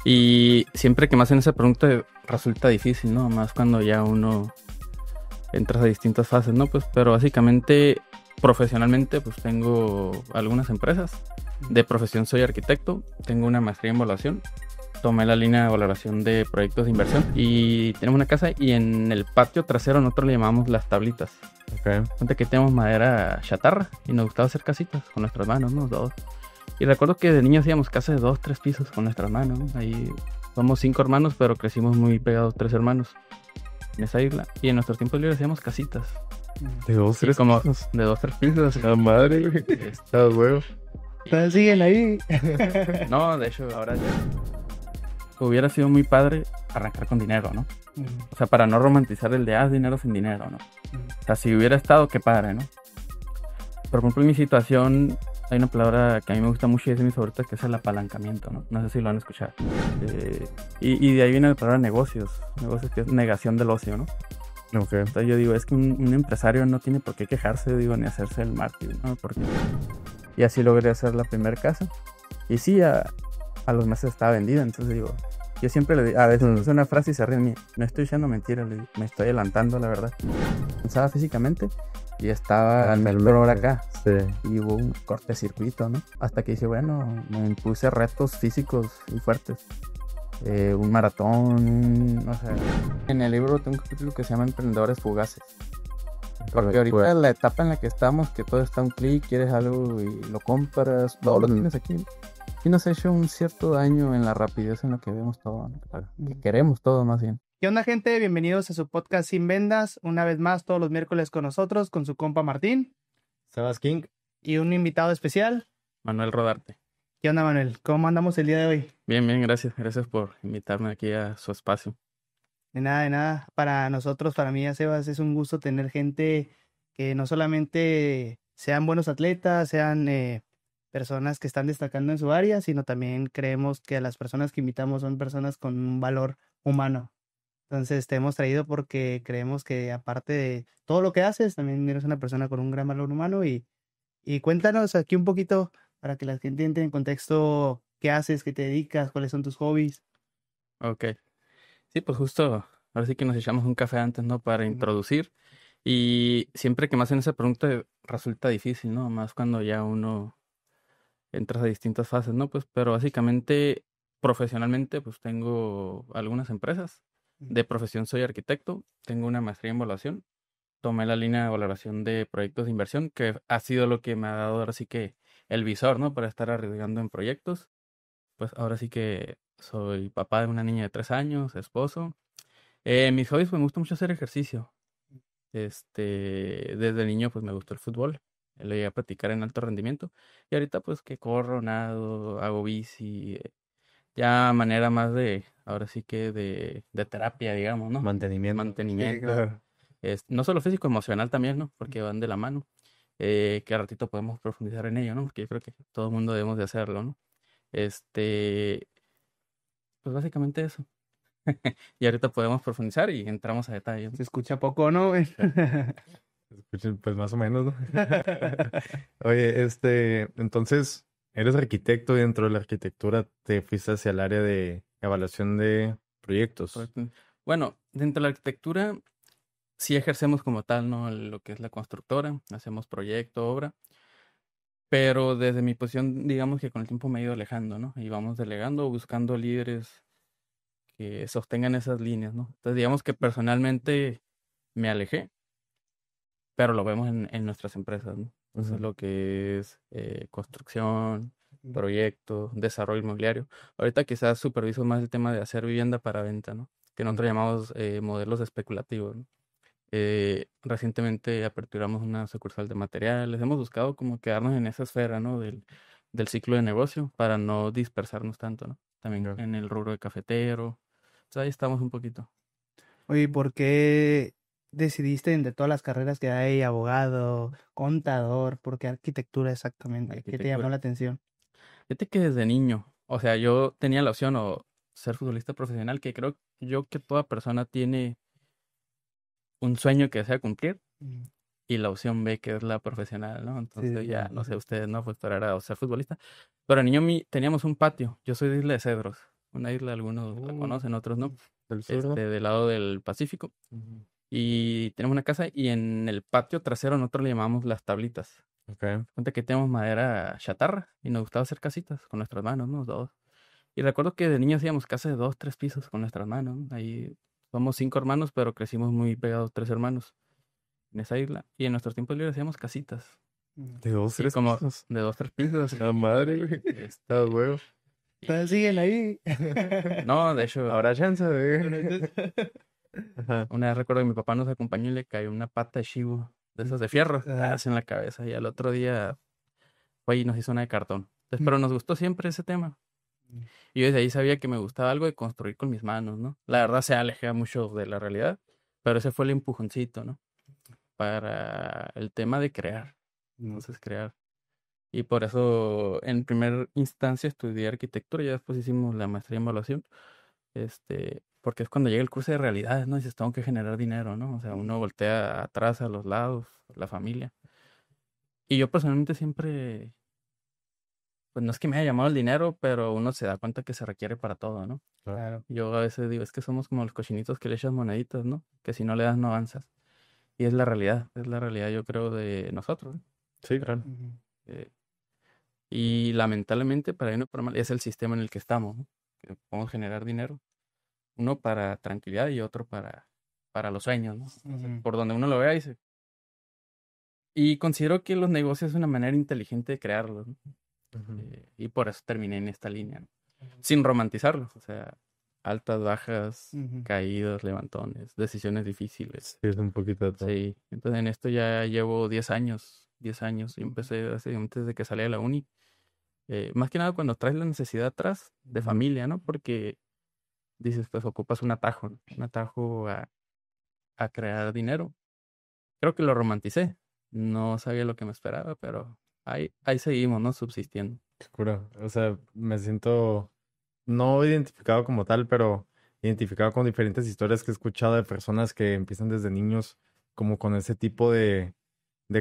Y siempre que me hacen esa pregunta resulta difícil, ¿no? Más cuando ya uno entra a distintas fases, ¿no? Pues, pero básicamente, profesionalmente, pues tengo algunas empresas. De profesión soy arquitecto, tengo una maestría en evaluación, tomé la línea de valoración de proyectos de inversión y tenemos una casa y en el patio trasero nosotros le llamamos las tablitas. Ok. Cuenta que tenemos madera chatarra y nos gustaba hacer casitas con nuestras manos, ¿no? Dos. Y recuerdo que de niños hacíamos casas de 2, 3 pisos con nuestras manos, ¿no? Ahí somos 5 hermanos, pero crecimos muy pegados 3 hermanos en esa isla. Y en nuestros tiempos libres hacíamos casitas. De 2, Sí, 3 como pisos. de 2, 3 pisos. La madre, güey. Está huevo. Siguen ahí. No, de hecho, ahora ya hubiera sido muy padre arrancar con dinero, ¿no? O sea, para no romantizar el de dinero sin dinero, ¿no? O sea, si hubiera estado, qué padre, ¿no? Por ejemplo, en mi situación hay una palabra que a mí me gusta mucho y es de mis favoritas, que es el apalancamiento, ¿no? No sé si lo han escuchado. Y de ahí viene la palabra negocios. Negocios, que es negación del ocio, ¿no? Ok. Entonces yo digo, es que un empresario no tiene por qué quejarse, digo, ni hacerse el mártir, ¿no? Porque... Y así logré hacer la primera casa. Y sí, a los meses estaba vendida. Entonces digo, yo siempre le digo, a veces uso una frase y se ríen de mí. No estoy echando mentiras, le digo, me estoy adelantando, la verdad. Pensaba físicamente y estaba al mejor hora acá. Sí. Y hubo un cortocircuito, ¿no? Hasta que dije, bueno, me impuse retos físicos y fuertes. Un maratón, o sea... En el libro tengo un capítulo que se llama Emprendedores Fugaces. Porque ahorita en la etapa en la que estamos, que todo está a un clic, quieres algo y lo compras, todo lo tienes aquí. Y nos ha hecho un cierto daño en la rapidez en la que vemos todo, ¿no? Que queremos todo más bien. ¿Qué onda, gente? Bienvenidos a su podcast Sin Vendas. Una vez más, todos los miércoles con nosotros, con su compa Martín. Sebas King. Y un invitado especial. Manuel Rodarte. ¿Qué onda, Manuel? ¿Cómo andamos el día de hoy? Bien, bien, gracias. Gracias por invitarme aquí a su espacio. De nada. Para nosotros, para mí, Sebas, es un gusto tener gente que no solamente sean buenos atletas, sean personas que están destacando en su área, sino también creemos que las personas que invitamos son personas con un valor humano. Entonces te hemos traído porque creemos que aparte de todo lo que haces, también eres una persona con un gran valor humano y cuéntanos aquí un poquito para que la gente entre en contexto qué haces, qué te dedicas, cuáles son tus hobbies. Ok. Sí, pues justo, ahora sí que nos echamos un café antes, ¿no? Para introducir. Y siempre que me hacen esa pregunta resulta difícil, ¿no? Más cuando ya uno entra a distintas fases, ¿no? Pues, pero básicamente, profesionalmente, pues tengo algunas empresas. De profesión soy arquitecto, tengo una maestría en evaluación. Tomé la línea de valoración de proyectos de inversión, que ha sido lo que me ha dado ahora sí que el visor, ¿no? Para estar arriesgando en proyectos. Pues ahora sí que soy papá de una niña de 3 años, esposo. Mis hobbies, pues me gusta mucho hacer ejercicio. Desde niño, pues me gustó el fútbol. Lo llegué a practicar en alto rendimiento. Y ahorita, pues que corro, nado, hago bici. Ya manera más de, ahora sí que de terapia, digamos, ¿no? Mantenimiento. Mantenimiento. Sí, claro. No solo físico, emocional también, ¿no? Porque van de la mano. Que al ratito podemos profundizar en ello, ¿no? Porque yo creo que todo el mundo debemos de hacerlo, ¿no? Pues básicamente eso. Y ahorita podemos profundizar y entramos a detalle, ¿no? Se escucha poco, ¿no? Pues más o menos, ¿no? Oye, entonces, eres arquitecto y dentro de la arquitectura te fuiste hacia el área de evaluación de proyectos. Correcto. Bueno, dentro de la arquitectura sí ejercemos como tal, ¿no? Lo que es la constructora, hacemos proyecto, obra, pero desde mi posición, digamos que con el tiempo me he ido alejando, ¿no? Y vamos delegando, buscando líderes que sostengan esas líneas, ¿no? Entonces, digamos que personalmente me alejé, pero lo vemos en nuestras empresas, ¿no? Entonces, lo que es construcción, proyectos, desarrollo inmobiliario. Ahorita quizás superviso más el tema de hacer vivienda para venta, ¿no? Que nosotros llamamos modelos especulativos, ¿no? Recientemente aperturamos una sucursal de materiales. Hemos buscado como quedarnos en esa esfera, ¿no? Del ciclo de negocio para no dispersarnos tanto, ¿no? También Claro. en el rubro de cafetero. Entonces ahí estamos un poquito. Oye, ¿por qué decidiste entre todas las carreras que hay, abogado, contador, por qué arquitectura exactamente? ¿Qué te llamó Arquitectura. la atención? Fíjate que desde niño, o sea, yo tenía la opción o ser futbolista profesional, que creo yo que toda persona tiene un sueño que desea cumplir, y la opción B, que es la profesional, ¿no? Entonces Sí. ya, no sé, ustedes, ¿no? Pues era o ser futbolista. Pero de niño teníamos un patio, yo soy de Isla de Cedros, una isla, algunos la conocen, otros no, Del sur, ¿no? del lado del Pacífico. Ujú. Y tenemos una casa y en el patio trasero nosotros le llamamos las tablitas. Ok. Cuenta que tenemos madera chatarra y nos gustaba hacer casitas con nuestras manos, ¿no? Dos. Y recuerdo que de niños hacíamos casas de 2, 3 pisos con nuestras manos, ¿no? Ahí somos 5 hermanos, pero crecimos muy pegados, 3 hermanos en esa isla. Y en nuestros tiempos libres hacíamos casitas. De 2, Y 3 como pisos. de 2, 3 pisos. La madre, güey. Está huevo. Todavía siguen ahí. No, de hecho, Habrá chance de. Ajá. una vez recuerdo que mi papá nos acompañó y le cayó una pata de chivo, de esas de fierro, así en la cabeza. Y al otro día fue y nos hizo una de cartón. Entonces, pero nos gustó siempre ese tema. Y yo desde ahí sabía que me gustaba algo de construir con mis manos, ¿no? La verdad se alejaba mucho de la realidad, pero ese fue el empujoncito, ¿no? Para el tema de crear. Entonces, crear. Y por eso, en primera instancia, estudié arquitectura y ya después hicimos la maestría en evaluación. Porque es cuando llega el cruce de realidades, ¿no? Dices, tengo que generar dinero, ¿no? O sea, uno voltea atrás, a los lados, la familia. Y yo personalmente siempre, pues no es que me haya llamado el dinero, pero uno se da cuenta que se requiere para todo, ¿no? Claro. Yo a veces digo, es que somos como los cochinitos que le echas moneditas, ¿no? Que si no le das no avanzas. Y es la realidad yo creo de nosotros, ¿no? Sí, claro. Eh, y lamentablemente para bien o para mal es el sistema en el que estamos, ¿no? Que podemos generar dinero, uno para tranquilidad y otro para los sueños, ¿no? Entonces, por donde uno lo vea dice. Y considero que los negocios es una manera inteligente de crearlos, ¿no? Ujú. Y por eso terminé en esta línea, ¿no? Sin romantizarlos, o sea, altas, bajas, caídas, levantones, decisiones difíciles. Sí, es un poquito de todo. Sí, entonces en esto ya llevo 10 años, y empecé antes de que salí de la uni. Más que nada cuando traes la necesidad atrás de familia, ¿no? Porque dices, pues ocupas un atajo, ¿no? Un atajo a crear dinero. Creo que lo romanticé, no sabía lo que me esperaba, pero ahí seguimos, ¿no? Subsistiendo. Qué cura. O sea, me siento no identificado como tal, pero identificado con diferentes historias que he escuchado de personas que empiezan desde niños como con ese tipo de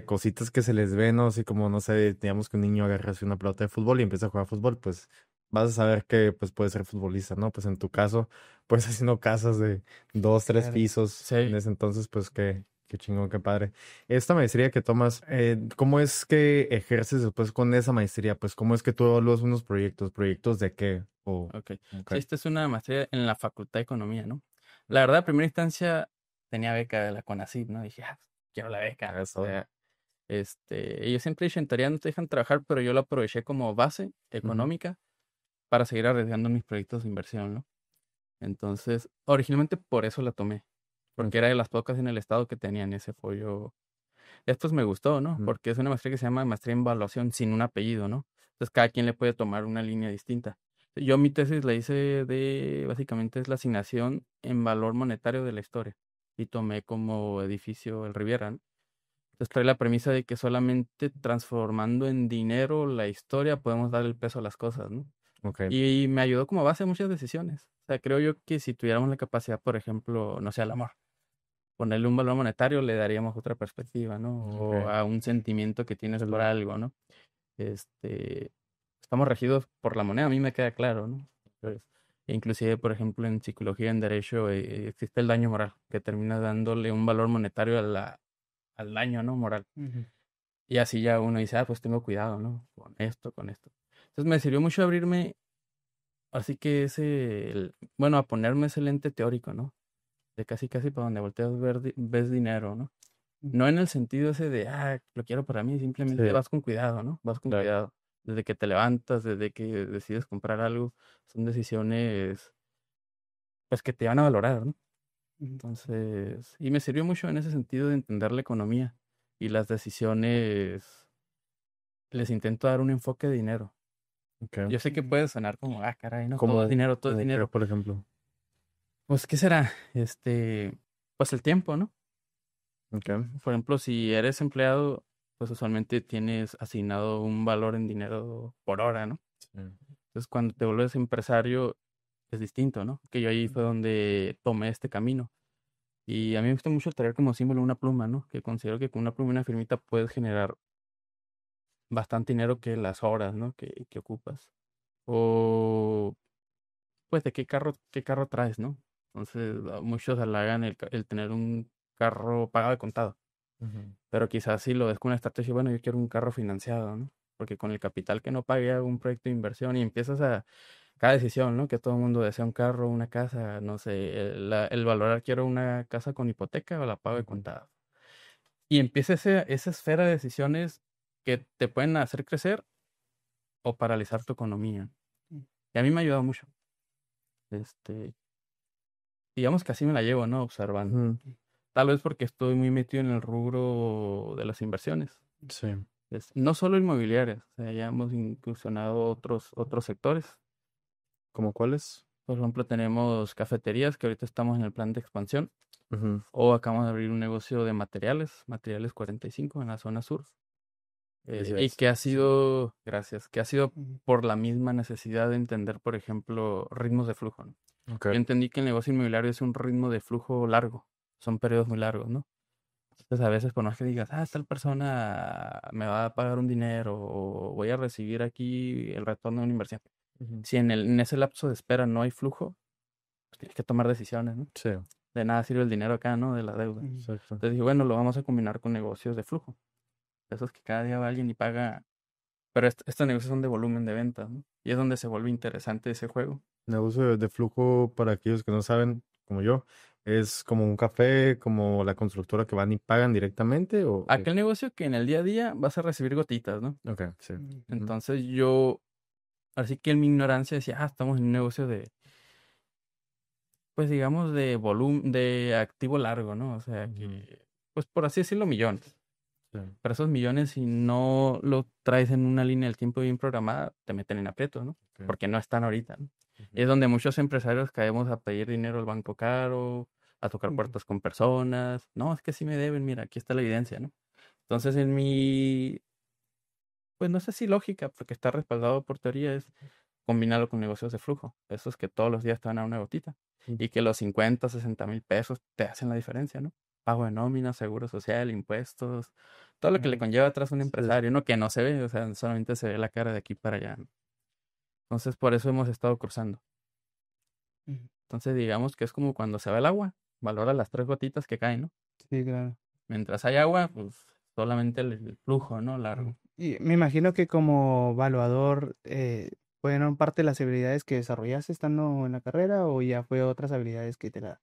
cositas que se les ven, ¿no? Así como, no sé, digamos que un niño agarra así una pelota de fútbol y empieza a jugar fútbol, pues vas a saber que pues puede ser futbolista, ¿no? Pues en tu caso, pues haciendo casas de 2, 3 Claro. pisos en Sí. ese entonces, pues qué chingón, qué padre. Esta maestría que tomas, ¿cómo es que ejerces después con esa maestría? Pues, ¿cómo es que tú evalúas unos proyectos? ¿Proyectos de qué? O, Ok. ok. Sí, esta es una maestría en la Facultad de Economía, ¿no? La verdad, a primera instancia tenía beca de la CONACYT, ¿no? Dije, quiero la beca. O Eso. sea, ellos siempre dicen, en teoría no te dejan trabajar, pero yo lo aproveché como base Ujú. económica para seguir arriesgando mis proyectos de inversión, ¿no? Entonces, originalmente por eso la tomé, porque era de las pocas en el estado que tenían ese apoyo. Después me gustó, ¿no? Ujú. Porque es una maestría que se llama maestría en evaluación sin un apellido, ¿no? Entonces cada quien le puede tomar una línea distinta. Yo mi tesis la hice básicamente es la asignación en valor monetario de la historia y tomé como edificio el Riviera, ¿no? Entonces trae la premisa de que solamente transformando en dinero la historia podemos dar el peso a las cosas, ¿no? Ok. Y me ayudó como base a muchas decisiones. O sea, creo yo que si tuviéramos la capacidad, por ejemplo, no sé, al amor, ponerle un valor monetario le daríamos otra perspectiva, ¿no? O Ok. a un sentimiento que tienes por El- algo, ¿no? Este, estamos regidos por la moneda, a mí me queda claro, ¿no? Pues, inclusive, por ejemplo, en psicología, en derecho, existe el daño moral, que termina dándole un valor monetario al daño, ¿no? Moral. Y así ya uno dice, pues tengo cuidado, ¿no? Con esto, con esto. Entonces me sirvió mucho abrirme, así que bueno, a ponerme ese lente teórico, ¿no? De casi casi para donde volteas ves dinero, ¿no? No en el sentido ese de, lo quiero para mí, simplemente Sí, vas con cuidado, ¿no? Vas con claro. cuidado. Desde que te levantas, desde que decides comprar algo, son decisiones, pues, que te van a valorar, ¿no? Entonces, y me sirvió mucho en ese sentido de entender la economía y las decisiones, les intento dar un enfoque de dinero. Ok. Yo sé que puede sonar como, caray, no, todo es Como, dinero, todo es como que, dinero. por ejemplo. Pues, ¿qué será? Pues el tiempo, ¿no? Ok. Por ejemplo, si eres empleado, pues usualmente tienes asignado un valor en dinero por hora, ¿no? Sí. Entonces, cuando te vuelves empresario, es distinto, ¿no? Que yo ahí fue donde tomé este camino. Y a mí me gusta mucho traer como símbolo una pluma, ¿no? Que considero que con una pluma y una firmita puedes generar bastante dinero que las horas, ¿no? Que ocupas. O pues, de qué carro traes, ¿no? Entonces, muchos halagan el tener un carro pagado de contado. Pero quizás si lo ves con una estrategia, bueno, yo quiero un carro financiado, ¿no? Porque con el capital que no pague hago un proyecto de inversión y empiezas a cada decisión, ¿no? Que todo el mundo desea un carro, una casa, no sé, el valorar, quiero una casa con hipoteca o la pago de contado. Y empieza esa esfera de decisiones que te pueden hacer crecer o paralizar tu economía. Y a mí me ha ayudado mucho. Digamos que así me la llevo, ¿no? Observando. Tal vez porque estoy muy metido en el rubro de las inversiones. Sí. No solo inmobiliarias, o sea, ya hemos incursionado otros sectores. ¿Cómo cuáles? Por ejemplo, tenemos cafeterías que ahorita estamos en el plan de expansión. O acabamos de abrir un negocio de materiales 45 en la zona sur. Y que ha sido, gracias, que ha sido por la misma necesidad de entender, por ejemplo, ritmos de flujo, ¿no? Yo entendí que el negocio inmobiliario es un ritmo de flujo largo, son periodos muy largos, ¿no? Entonces a veces por más que digas, tal persona me va a pagar un dinero o voy a recibir aquí el retorno de una inversión. Si en ese lapso de espera no hay flujo, pues tienes que tomar decisiones, ¿no? Sí. De nada sirve el dinero acá, ¿no? De la deuda. Exacto. Entonces dije, bueno, lo vamos a combinar con negocios de flujo. Esos que cada día va alguien y paga. Pero estos negocios son de volumen de ventas, ¿no? Y es donde se vuelve interesante ese juego. Negocio de flujo, para aquellos que no saben, como yo, es como un café, como la constructora que van y pagan directamente, o Aquel negocio que en el día a día vas a recibir gotitas, ¿no? Ok, sí. Entonces yo, así que en mi ignorancia decía, estamos en un negocio de, pues digamos, de volumen, de activo largo, ¿no? O sea, que, pues por así decirlo, millones. Sí. Pero esos millones, si no lo traes en una línea del tiempo bien programada, te meten en aprietos, ¿no? Porque no están ahorita, ¿no? Y es donde muchos empresarios caemos a pedir dinero al banco caro, a tocar puertas con personas. No, es que sí me deben, mira, aquí está la evidencia, ¿no? Entonces en mi, pues no sé si lógica, porque está respaldado por teoría, es combinarlo con negocios de flujo. Esos que todos los días te dan a una gotita. Y que los 50, 60 mil pesos te hacen la diferencia, ¿no? Pago de nómina, seguro social, impuestos, todo lo que le conlleva atrás un empresario, ¿no? Que no se ve, o sea, solamente se ve la cara de aquí para allá, ¿no? Entonces, por eso hemos estado cruzando. Entonces, digamos que es como cuando se va el agua, valora las 3 gotitas que caen, ¿no? Sí, claro. Mientras hay agua, pues solamente el flujo, ¿no? Largo. Y me imagino que como evaluador, ¿fueron parte de las habilidades que desarrollaste estando en la carrera o ya fue otras habilidades que te la...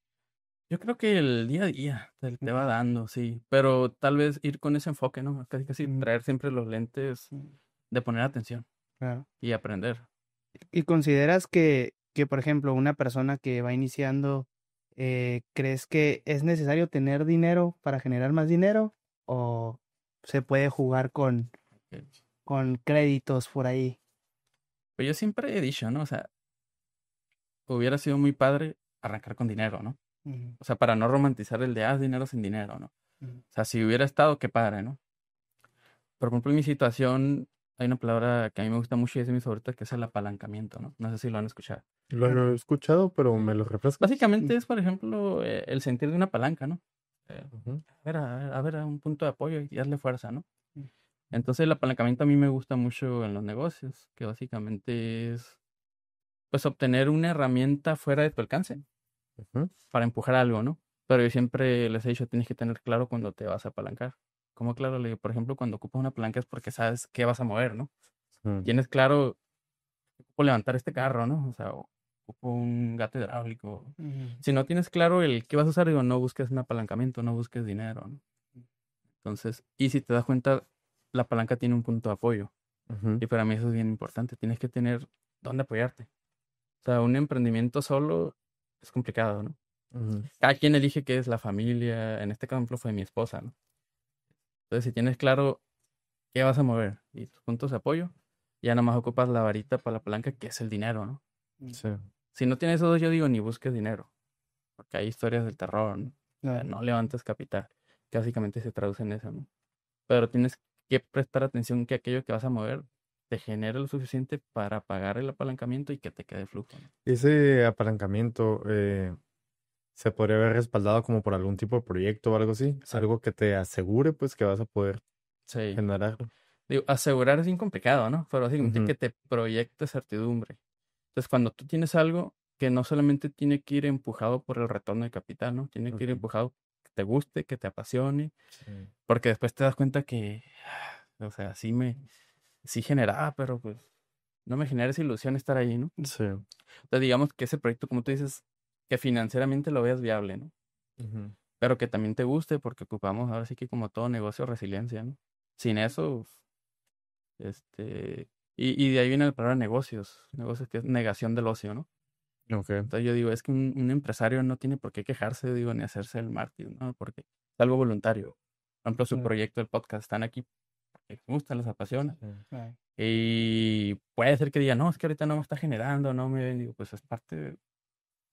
Yo creo que el día a día te va dando, sí, pero tal vez ir con ese enfoque, ¿no? Casi traer siempre los lentes de poner atención Claro. y aprender. ¿Y consideras que, por ejemplo, una persona que va iniciando, crees que es necesario tener dinero para generar más dinero o se puede jugar con créditos por ahí? Pues yo siempre he dicho, ¿no? O sea, hubiera sido muy padre arrancar con dinero, ¿no? O sea, para no romantizar el de, dinero sin dinero, ¿no? O sea, si hubiera estado, qué padre, ¿no? Por ejemplo, en mi situación, hay una palabra que a mí me gusta mucho y es de mis favoritas, que es el apalancamiento, ¿no? No sé si lo han escuchado. Lo he escuchado, pero me lo refrescas. Básicamente es, por ejemplo, el sentir de una palanca, ¿no? A ver, un punto de apoyo y darle fuerza, ¿no? Entonces el apalancamiento a mí me gusta mucho en los negocios, que básicamente es, pues, obtener una herramienta fuera de tu alcance para empujar algo, ¿no? Pero yo siempre les he dicho, tienes que tener claro cuando te vas a apalancar. Como claro, le digo, por ejemplo, cuando ocupas una palanca es porque sabes qué vas a mover, ¿no? Tienes claro, ocupo levantar este carro, ¿no? O sea, ocupo un gato hidráulico. Si no tienes claro el qué vas a usar, digo, no busques un apalancamiento, no busques dinero, ¿no? Entonces, y si te das cuenta, la palanca tiene un punto de apoyo. Y para mí eso es bien importante. Tienes que tener dónde apoyarte. O sea, un emprendimiento solo es complicado, ¿no? Cada quien elige qué es la familia. En este ejemplo fue mi esposa, ¿no? Entonces, si tienes claro qué vas a mover y tus puntos de apoyo, ya nada más ocupas la varita para la palanca, que es el dinero, ¿no? Sí. Si no tienes esos dos, yo digo, ni busques dinero. Porque hay historias del terror, ¿no? O sea, no levantes capital. Que básicamente se traduce en eso, ¿no? Pero tienes que prestar atención que aquello que vas a mover te genere lo suficiente para pagar el apalancamiento y que te quede flujo, ¿no? Ese apalancamiento se podría haber respaldado como por algún tipo de proyecto o algo así. Sí. Algo que te asegure, pues, que vas a poder generarlo. Digo, asegurar es bien complicado, ¿no? Pero básicamente que te proyecte certidumbre. Entonces, cuando tú tienes algo, que no solamente tiene que ir empujado por el retorno de capital, ¿no? Tiene que ir Ok. empujado que te guste, que te apasione, Sí. porque después te das cuenta que, o sea, sí generaba, pero pues no me genera esa ilusión estar ahí, ¿no? Sí. Entonces digamos que ese proyecto, como tú dices, que financieramente lo veas viable, ¿no? Ujú. Pero que también te guste, porque ocupamos ahora sí que como todo negocio resiliencia, ¿no? Sin eso, y de ahí viene la palabra negocios que es negación del ocio, ¿no? Ok. Entonces yo digo, es que un empresario no tiene por qué quejarse, digo, ni hacerse el mártir, ¿no? Porque es algo voluntario. Por ejemplo, su Sí. proyecto, el podcast, están aquí porque les gusta, les apasiona. Sí. Claro. Y puede ser que diga, no, es que ahorita no me está generando, no me... Digo, pues es parte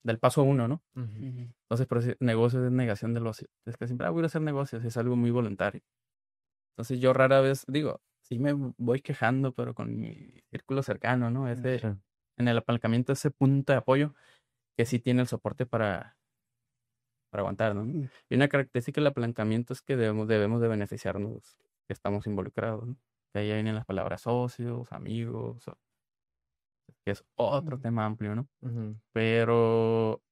del paso uno, ¿no? Ujú. Ujú. Entonces, por eso negocios es negación del ocio. Es que siempre voy a hacer negocios, es algo muy voluntario. Entonces yo rara vez, digo, sí me voy quejando, pero con mi círculo cercano, ¿no? Sí. En el apalancamiento, ese punto de apoyo que sí tiene el soporte para aguantar, ¿no? Mm. Y una característica del apalancamiento es que debemos de beneficiarnos, que estamos involucrados, ¿no? Que ahí vienen las palabras socios, amigos, que es otro tema amplio, ¿no? Ujú. Pero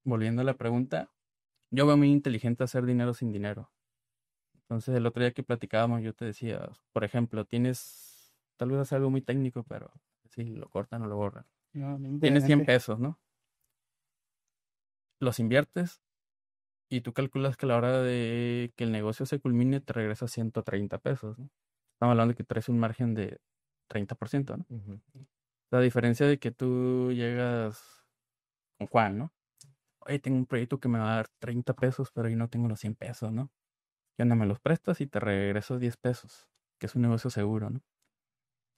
volviendo a la pregunta, yo veo muy inteligente hacer dinero sin dinero. Entonces el otro día que platicábamos, yo te decía, por ejemplo, tal vez es algo muy técnico, pero si lo cortan o lo borran. No, Tienes 100 adelante. pesos, ¿no? Los inviertes y tú calculas que a la hora de que el negocio se culmine te regresa 130 pesos, ¿no? Estamos hablando de que traes un margen de 30%, ¿no? Ujú. La diferencia de que tú llegas con Juan, ¿no? Oye, tengo un proyecto que me va a dar 30 pesos, pero yo no tengo los 100 pesos, ¿no? ¿Qué onda? Me los prestas y te regreso 10 pesos, que es un negocio seguro, ¿no?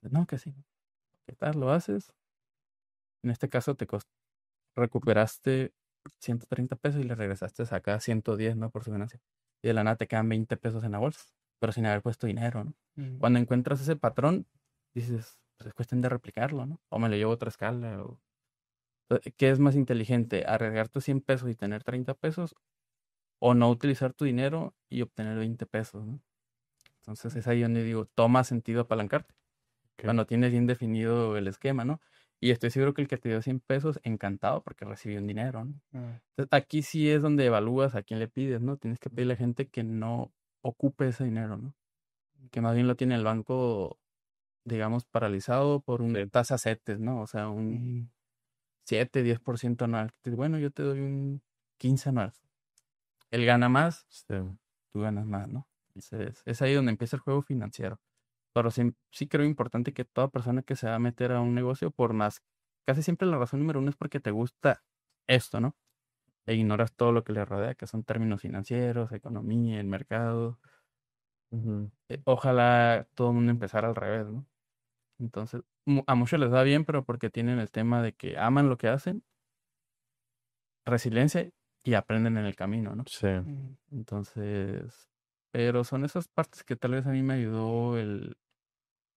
No, que sí. ¿Qué tal? ¿Lo haces? En este caso recuperaste 130 pesos y le regresaste acá 110, ¿no? Por su ganancia. Y de la nada te quedan 20 pesos en la bolsa, pero sin haber puesto dinero, ¿no? Mm. Cuando encuentras ese patrón, dices, pues es cuestión de replicarlo, ¿no? O me lo llevo a otra escala. ¿Qué es más inteligente? ¿Arriesgar tus 100 pesos y tener 30 pesos? ¿O no utilizar tu dinero y obtener 20 pesos, ¿no? Entonces es ahí donde digo, toma sentido apalancarte. Ok. Cuando tienes bien definido el esquema, ¿no? Y estoy seguro que el que te dio 100 pesos, encantado porque recibió un dinero, ¿no? Ah, Entonces, aquí sí es donde evalúas a quién le pides, ¿no? Tienes que pedirle a gente que no ocupe ese dinero, ¿no? Que más bien lo tiene el banco, digamos, paralizado por una tasa CETES, ¿no? O sea, un mm. 7, 10% anual. Bueno, yo te doy un 15 anual. Él gana más, Sí. tú ganas más, ¿no? Entonces, es ahí donde empieza el juego financiero. Pero sí creo importante que toda persona que se va a meter a un negocio, por más, casi siempre la razón número uno es porque te gusta esto, ¿no? E ignoras todo lo que le rodea, que son términos financieros, economía, el mercado. Ujú. Ojalá todo el mundo empezara al revés, ¿no? Entonces, a muchos les va bien, pero porque tienen el tema de que aman lo que hacen, resiliencia y aprenden en el camino, ¿no? Sí. Mm. Entonces, pero son esas partes que tal vez a mí me ayudó el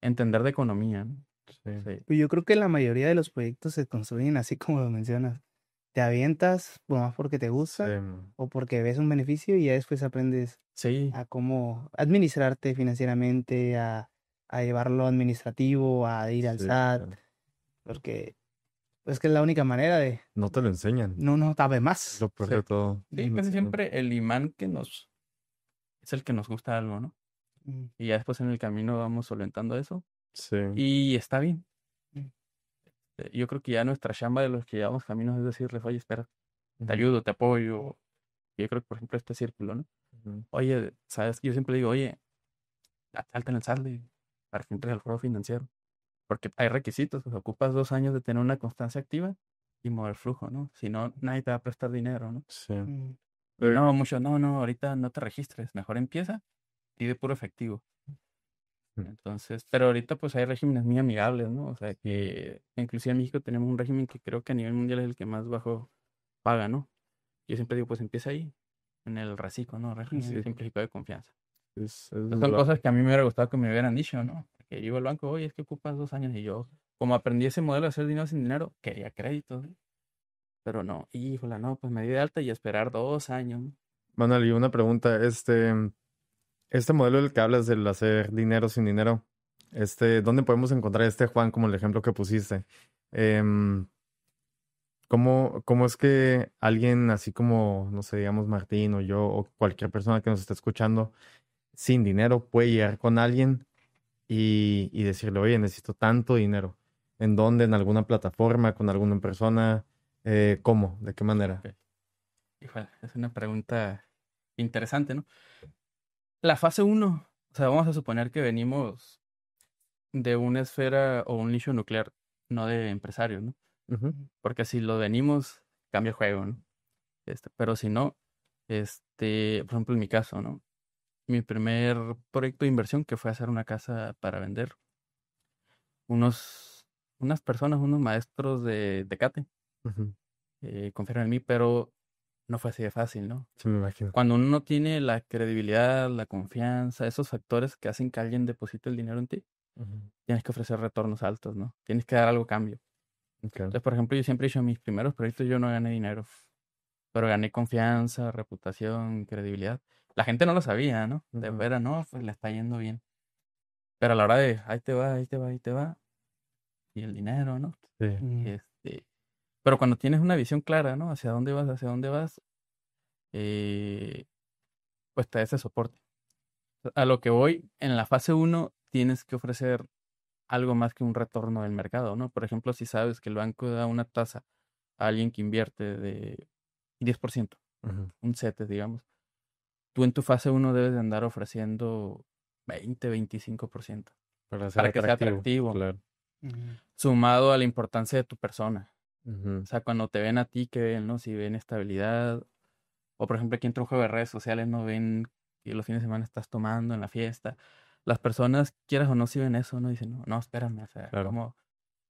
entender de economía, ¿no? Sí. Sí. Pues yo creo que la mayoría de los proyectos se construyen así como lo mencionas. Te avientas, por más porque te Sí. gusta o porque ves un beneficio y ya después aprendes Sí, a cómo administrarte financieramente, a llevarlo administrativo, a ir al Sí, SAT, claro. porque pues que es la única manera de No te lo enseñan. no sabe Es más. lo peor sí. de todo. Sí, casi Sí. siempre el imán es el que nos gusta algo, ¿no? Mm, Y ya después en el camino vamos solventando eso. Sí. Y está bien. mm, Yo creo que ya nuestra chamba de los que llevamos caminos es decirles, oye, espera, te Ujú. ayudo, te apoyo. Yo creo que, por ejemplo, este círculo, ¿no? Ujú. Oye, ¿sabes? Yo siempre digo, oye, salta en el saldo para que entres al foro financiero. Porque hay requisitos, pues ocupas 2 años de tener una constancia activa y mover flujo, ¿no? Si no, nadie te va a prestar dinero, ¿no? Sí. mm, Y no, muchos, no, ahorita no te registres, mejor empieza y de puro efectivo. Mm. Entonces, pero ahorita pues hay regímenes muy amigables, ¿no? O sea que inclusive en México tenemos un régimen que creo que a nivel mundial es el que más bajo paga, ¿no? Yo siempre digo, pues empieza ahí, en el RACICO, ¿no? Régimen Sí. simplificado de confianza. Es Son cosas que a mí me hubiera gustado que me hubieran dicho, ¿no? Porque yo iba al banco, oye, es que ocupas 2 años y yo, como aprendí ese modelo de hacer dinero sin dinero, quería créditos, ¿no? Pero no, híjola, no, pues me di de alta y esperar 2 años, ¿no? Manuel, y una pregunta, este modelo del que hablas del hacer dinero sin dinero, ¿dónde podemos encontrar este Juan como el ejemplo que pusiste? Em, ¿Cómo es que alguien así como, no sé, digamos Martín o yo o cualquier persona que nos esté escuchando sin dinero puede llegar con alguien y decirle, oye, necesito tanto dinero? ¿En dónde? ¿En alguna plataforma? ¿Con alguna persona? ¿Cómo? ¿De qué manera? Ok. Híjole, es una pregunta interesante, ¿no? La fase uno, o sea, vamos a suponer que venimos de una esfera o un nicho nuclear, no de empresarios, ¿no? Ujú, Porque si lo venimos, cambia el juego, ¿no? Pero si no, por ejemplo, en mi caso, ¿no? Mi primer proyecto de inversión que fue hacer una casa para vender, unos, unas personas, unos maestros de Tecate, ujú. confiaron en mí, pero no fue así de fácil, ¿no? Sí, me imagino. Cuando uno no tiene la credibilidad, la confianza, esos factores que hacen que alguien deposite el dinero en ti, Ujú. tienes que ofrecer retornos altos, ¿no? Tienes que dar algo a cambio. Ok. Entonces, por ejemplo, yo siempre he dicho, en mis primeros proyectos yo no gané dinero, pero gané confianza, reputación, credibilidad. La gente no lo sabía, ¿no? De Ujú. veras, no, pues le está yendo bien. Pero a la hora de, ahí te va, ahí te va, ahí te va, y el dinero, ¿no? Sí. Este, pero cuando tienes una visión clara, ¿no? Hacia dónde vas, eh, pues te da ese soporte. A lo que voy, en la fase uno tienes que ofrecer algo más que un retorno del mercado, ¿no? Por ejemplo, si sabes que el banco da una tasa a alguien que invierte de 10%, Ujú. un CETES, digamos, tú en tu fase uno debes de andar ofreciendo 20-25% Para ser para que sea atractivo, atractivo, claro. sumado a la importancia de tu persona. Ujú. O sea, cuando te ven a ti, que ven, ¿no? Si ven estabilidad, o por ejemplo, aquí entra un juego de redes sociales, no ven que los fines de semana estás tomando en la fiesta. Las personas, quieras o no, si ven eso, ¿no? Dicen, no, no, espérame, o sea, Claro. como...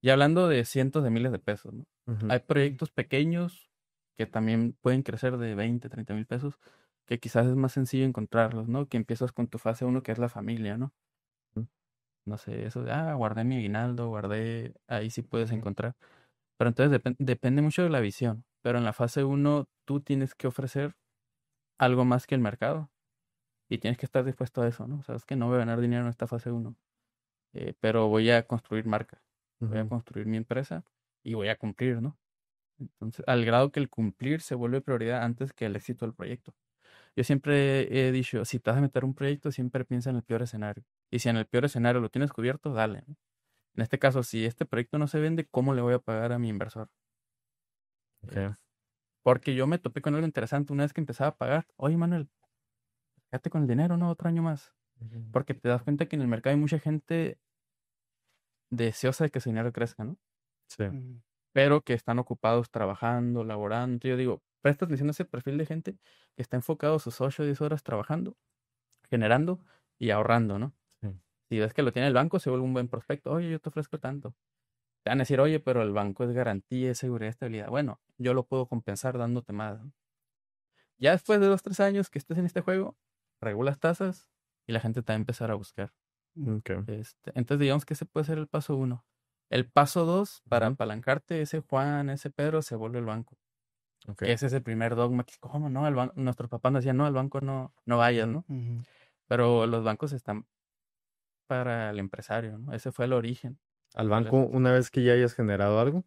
Y hablando de cientos de miles de pesos, ¿no? Ujú. Hay proyectos pequeños que también pueden crecer de 20-30 mil pesos, que quizás es más sencillo encontrarlos, ¿no? Que empiezas con tu fase uno, que es la familia, ¿no? Ujú. No sé, eso de, guardé mi aguinaldo, guardé, ahí sí puedes Ujú. encontrar. Pero entonces depende mucho de la visión. Pero en la fase uno tú tienes que ofrecer algo más que el mercado y tienes que estar dispuesto a eso, ¿no? Sabes que no voy a ganar dinero en esta fase uno, pero voy a construir marca, voy a Ujú. construir mi empresa y voy a cumplir, ¿no? Entonces, al grado que el cumplir se vuelve prioridad antes que el éxito del proyecto. Yo siempre he dicho, si te vas a meter un proyecto, siempre piensa en el peor escenario. Y si en el peor escenario lo tienes cubierto, dale, ¿no? En este caso, si este proyecto no se vende, ¿cómo le voy a pagar a mi inversor? Eh, Ok. Porque yo me topé con algo interesante una vez que empezaba a pagar. Oye, Manuel, quédate con el dinero, ¿no? Otro año más. Ujú. Porque te das cuenta que en el mercado hay mucha gente deseosa de que su dinero crezca, ¿no? Sí. Pero que están ocupados trabajando, laborando. Entonces yo digo, presta atención a ese perfil de gente que está enfocado sus 8 o 10 horas trabajando, generando y ahorrando, ¿no? Sí. Si ves que lo tiene el banco, se vuelve un buen prospecto. Oye, yo te ofrezco tanto. Te van a decir, oye, pero el banco es garantía, es seguridad, estabilidad. Bueno, yo lo puedo compensar dándote más, ¿no? Ya después de 2, 3 años que estés en este juego, regulas tasas y la gente te va a empezar a buscar. Ok. Entonces digamos que ese puede ser el paso uno. El paso dos, para Ujú. apalancarte, ese Juan, ese Pedro, se vuelve el banco. Ok. Que ese es el primer dogma. Que, ¿cómo no? Nuestros papás nos decían, no, al banco no vayas, ¿no? Pero los bancos están para el empresario, ¿no? Ese fue el origen. Al de la banco, esencia. una vez que ya hayas generado algo.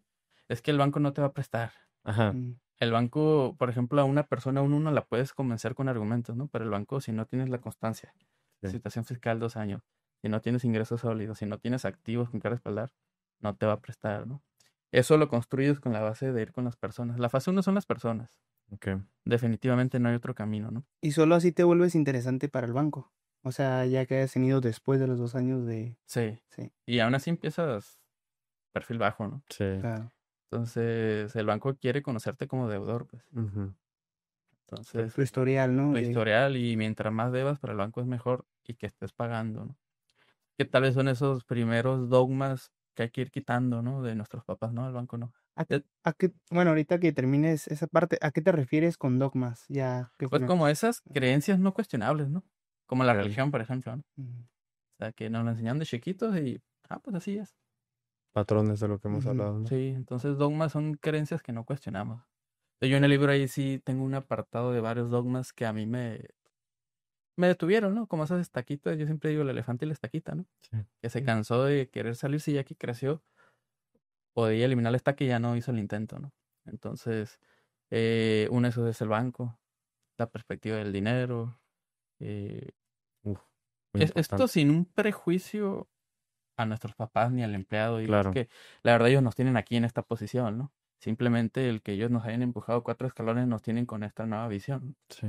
Es que el banco no te va a prestar. Ajá. El banco, por ejemplo, a una persona, a uno la puedes convencer con argumentos, ¿no? Pero el banco, si no tienes la constancia, Sí. situación fiscal 2 años, si no tienes ingresos sólidos, si no tienes activos con que respaldar, no te va a prestar, ¿no? Eso lo construyes con la base de ir con las personas. La fase uno son las personas. Ok. Definitivamente no hay otro camino, ¿no? Y solo así te vuelves interesante para el banco. O sea, ya que hayas tenido después de los 2 años de... Sí. Sí, Y aún así empiezas perfil bajo, ¿no? Sí. claro. Entonces, el banco quiere conocerte como deudor, pues. Ujú. Entonces, Tu historial, ¿no? tu historial y mientras más debas para el banco es mejor y que estés pagando, ¿no? Que tal vez son esos primeros dogmas que hay que ir quitando, ¿no? De nuestros papás, ¿no? El banco no. Eh, Bueno, ahorita que termines esa parte, ¿a qué te refieres con dogmas? Ya que Pues me... como esas creencias no cuestionables, ¿no? Como la Ok. religión, por ejemplo, ¿no? Ujú. O sea, que nos lo enseñan de chiquitos y, pues así es. Patrones de lo que hemos Ujú. hablado, ¿no? Sí, entonces dogmas son creencias que no cuestionamos. Yo en el libro ahí sí tengo un apartado de varios dogmas que a mí me detuvieron, ¿no? Como esas estaquitas, yo siempre digo el elefante y la estaquita, ¿no? Sí. Que se cansó de querer salirse y ya que creció, podía eliminar la estaca y ya no hizo el intento, ¿no? Entonces, uno de esos es el banco, la perspectiva del dinero. Uf, muy Esto importante. sin un prejuicio a nuestros papás ni al empleado. Digo, es Claro. que la verdad ellos nos tienen aquí en esta posición, ¿no? Simplemente el que ellos nos hayan empujado 4 escalones nos tienen con esta nueva visión. Sí.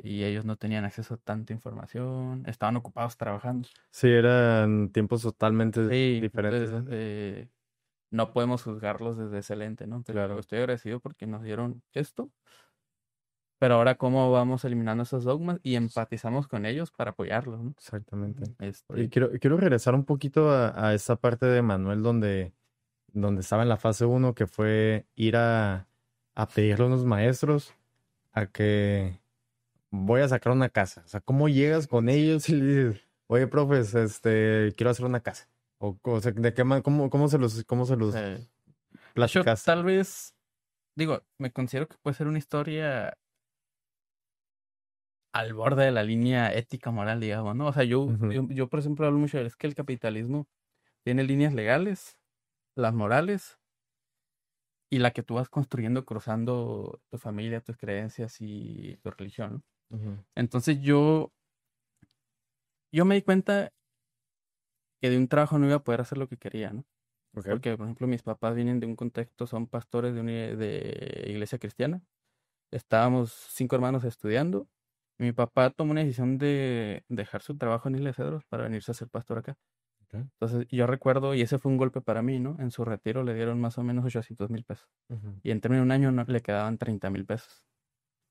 Y ellos no tenían acceso a tanta información, estaban ocupados trabajando. Sí, eran tiempos totalmente Sí, diferentes, entonces ¿no? no podemos juzgarlos desde ese lente, ¿no? Entonces, Claro. estoy agradecido porque nos dieron esto, pero ahora cómo vamos eliminando esos dogmas y empatizamos con ellos para apoyarlos, ¿no? Exactamente. Y Este, quiero regresar un poquito a esa parte de Manuel donde estaba en la fase uno, que fue ir a pedirle a unos maestros a que voy a sacar una casa. O sea, ¿cómo llegas con ellos y le dices, oye, profes, quiero hacer una casa? O sea, ¿de qué cómo se los de hecho, platicaste? tal vez, digo, me considero que puede ser una historia al borde de la línea ética moral, digamos, ¿no? O sea, Ujú. yo por ejemplo, hablo mucho de es que el capitalismo tiene líneas legales, las morales, y la que tú vas construyendo cruzando tu familia, tus creencias y tu religión, ¿no? Ujú. Entonces yo me di cuenta que de un trabajo no iba a poder hacer lo que quería, ¿no? Ok. Porque, por ejemplo, mis papás vienen de un contexto, son pastores de iglesia cristiana. Estábamos 5 hermanos estudiando. Y mi papá tomó una decisión de dejar su trabajo en Isla de Cedros para venirse a ser pastor acá. Ok. Entonces, yo recuerdo, y ese fue un golpe para mí, ¿no? En su retiro le dieron más o menos 800,000 pesos. Ujú. Y en términos de un año le quedaban 30,000 pesos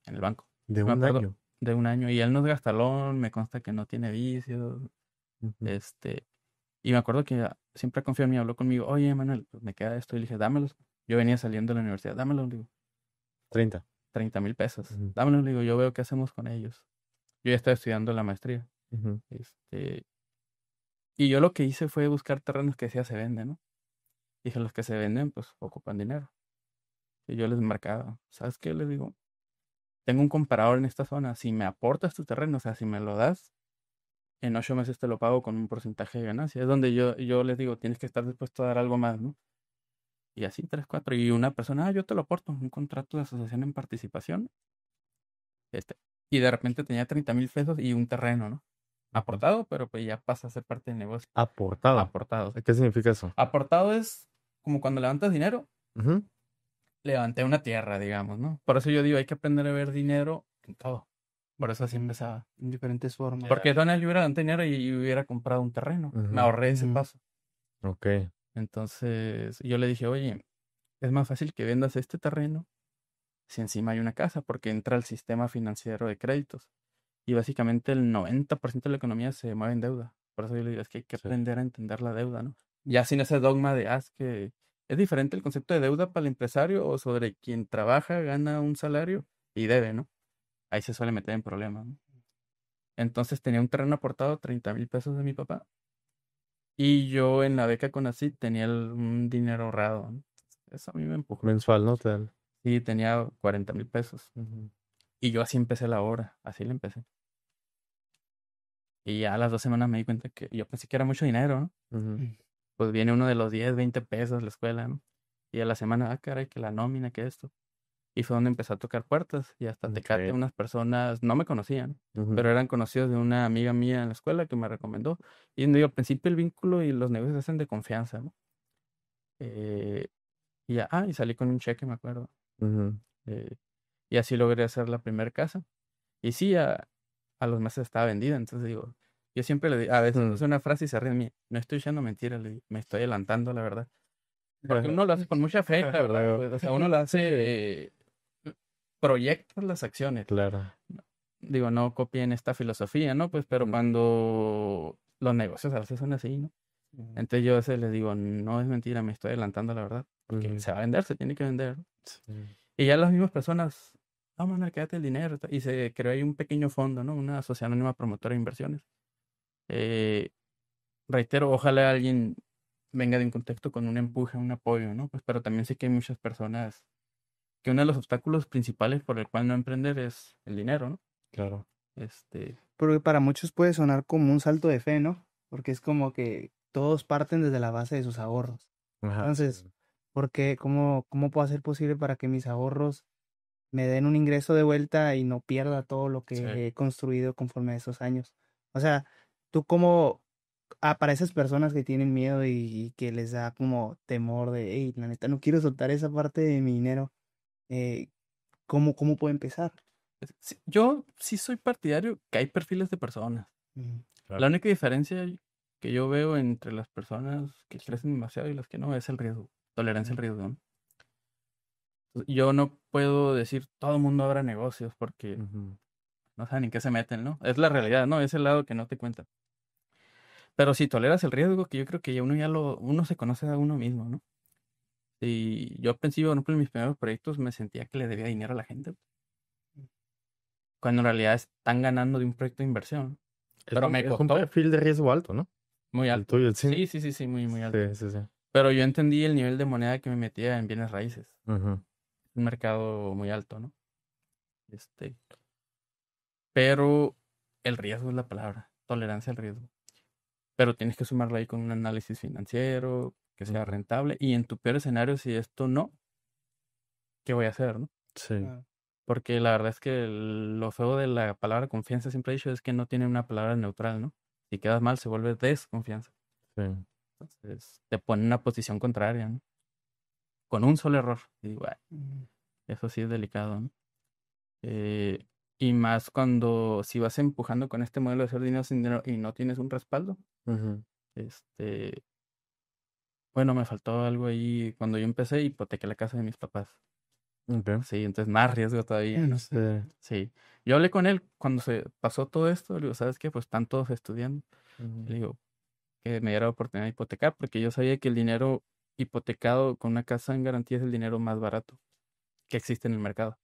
en el banco. De Me un acuerdo año. de un año. Y él no es gastalón, me consta que no tiene vicios. Ujú. Y me acuerdo que siempre confió en mí, habló conmigo, oye, Manuel, pues me queda esto. Y le dije, dámelos. Yo venía saliendo de la universidad, dámelos, le digo, 30. 30,000 pesos. Ujú. Dámelos, le digo, yo veo qué hacemos con ellos. Yo ya estaba estudiando la maestría. Ujú. Y yo lo que hice fue buscar terrenos que decía se venden, ¿no? Dije, los que se venden, pues ocupan dinero. Y yo les marcaba, ¿sabes qué? Les digo, tengo un comprador en esta zona. Si me aportas tu terreno, o sea, si me lo das, en 8 meses te lo pago con un porcentaje de ganancia. Es donde yo les digo, tienes que estar dispuesto a dar algo más, ¿no? Y así, 3, 4. Y una persona, yo te lo aporto, un contrato de asociación en participación. Este, y de repente tenía 30,000 pesos y un terreno, ¿no? Ujú. Aportado, pero pues ya pasa a ser parte del negocio. Aportado. Aportado. ¿Qué significa eso? Aportado es como cuando levantas dinero, Ujú. levanté una tierra, digamos, ¿no? Por eso yo digo, hay que aprender a ver dinero en todo. Por eso así empezaba. En diferentes formas. Porque Donald yo hubiera levantado dinero y hubiera comprado un terreno. Me Ujú. ahorré ese Ujú. paso. Ok. Entonces yo le dije, oye, es más fácil que vendas este terreno si encima hay una casa, porque entra el sistema financiero de créditos. Y básicamente el 90% de la economía se mueve en deuda. Por eso yo le digo, es que hay que Sí. aprender a entender la deuda, ¿no? Ya sin ese dogma de, es que es diferente el concepto de deuda para el empresario o sobre quien trabaja, gana un salario y debe, ¿no? Ahí se suele meter en problemas, ¿no? Entonces tenía un terreno aportado, 30,000 pesos de mi papá. Y yo en la beca Conacyt tenía un dinero ahorrado, ¿no? Eso a mí me empujó. Mensual, ¿no? Te dan. Sí, tenía 40,000 pesos. Ujú. Y yo así empecé la obra, así la empecé. Y ya a las 2 semanas me di cuenta que yo pensé que era mucho dinero, ¿no? Ujú. Pues viene uno de los 10, 20 pesos a la escuela, ¿no? Y a la semana, caray, que la nómina, que esto. Y fue donde empecé a tocar puertas y hasta Tecate Ok. unas personas no me conocían, Ujú. pero eran conocidos de una amiga mía en la escuela que me recomendó. Y digo, al principio el vínculo y los negocios se hacen de confianza, ¿no? Eh, y salí con un cheque, me acuerdo. Ujú. Eh, y así logré hacer la primera casa. Y sí, a los meses estaba vendida. Entonces digo, yo siempre le digo, a veces Ujú. uso una frase y se ríen de mí. No estoy echando mentiras, le digo, me estoy adelantando, la verdad. Porque uno lo hace con mucha fe, la verdad. Claro. Pues, o sea, uno lo hace, proyecta las acciones. Claro. Digo, no copien esta filosofía, ¿no? Pues, pero Ujú. cuando los negocios a veces son así, ¿no? Entonces yo a veces les digo, no es mentira, me estoy adelantando, la verdad. Porque Ujú. se va a vender, se tiene que vender. Sí. Y ya las mismas personas, vamos a quédate el dinero. Y se creó ahí un pequeño fondo, ¿no? Una sociedad anónima promotora de inversiones. Eh, Reitero, ojalá alguien venga de un contexto con un empuje, un apoyo, ¿no? Pues, pero también sé que hay muchas personas que uno de los obstáculos principales por el cual no emprender es el dinero, ¿no? Claro. Porque para muchos puede sonar como un salto de fe, ¿no? Porque es como que todos parten desde la base de sus ahorros. Ajá. Entonces, Porque ¿cómo puedo hacer posible para que mis ahorros me den un ingreso de vuelta y no pierda todo lo Sí. que he construido conforme a esos años? O sea, tú cómo, para esas personas que tienen miedo y que les da como temor de, hey, la neta, no quiero soltar esa parte de mi dinero, eh, ¿cómo puedo empezar? Sí, yo sí soy partidario que hay perfiles de personas. Mm, La única diferencia que yo veo entre las personas que crecen demasiado y las que no es el riesgo, tolerancia al riesgo, ¿no? Entonces, yo no puedo decir todo el mundo abra negocios porque Ujú. no saben en qué se meten, ¿no? Es la realidad, ¿no? Es el lado que no te cuentan. Pero si toleras el riesgo, que yo creo que uno se conoce a uno mismo, ¿no? Y yo al principio, por ejemplo, en mis primeros proyectos me sentía que le debía dinero a la gente, cuando en realidad están ganando de un proyecto de inversión. Pero me Es un costó perfil de riesgo alto, ¿no? muy El alto. tuyo, sí. Sí, muy, muy alto. Sí, sí, sí. Pero yo entendí el nivel de moneda que me metía en bienes raíces. Ujú. Un mercado muy alto, ¿no? Este, pero el riesgo es la palabra, tolerancia al riesgo. Pero tienes que sumarlo ahí con un análisis financiero, que sea Ujú. rentable. Y en tu peor escenario, si esto no, ¿qué voy a hacer, no? Sí, claro. Porque la verdad es que lo feo de la palabra confianza, siempre he dicho, es que no tiene una palabra neutral, ¿no? Si quedas mal, se vuelve desconfianza. sí. Entonces, te pone en una posición contraria, ¿no? Con un solo error. Y digo, "Ay, Mm, eso sí es delicado, ¿no?" Eh, y más cuando si vas empujando con este modelo de hacer dinero sin dinero y no tienes un respaldo, Ujú. este, bueno, me faltó algo ahí cuando yo empecé, hipotequé la casa de mis papás. Ok. Sí, entonces más riesgo todavía, ¿no? Sí. Sí. Yo hablé con él cuando se pasó todo esto, le digo, ¿sabes qué? Pues están todos estudiando. Ujú. Le digo, que me diera la oportunidad de hipotecar, porque yo sabía que el dinero hipotecado con una casa en garantía es el dinero más barato que existe en el mercado,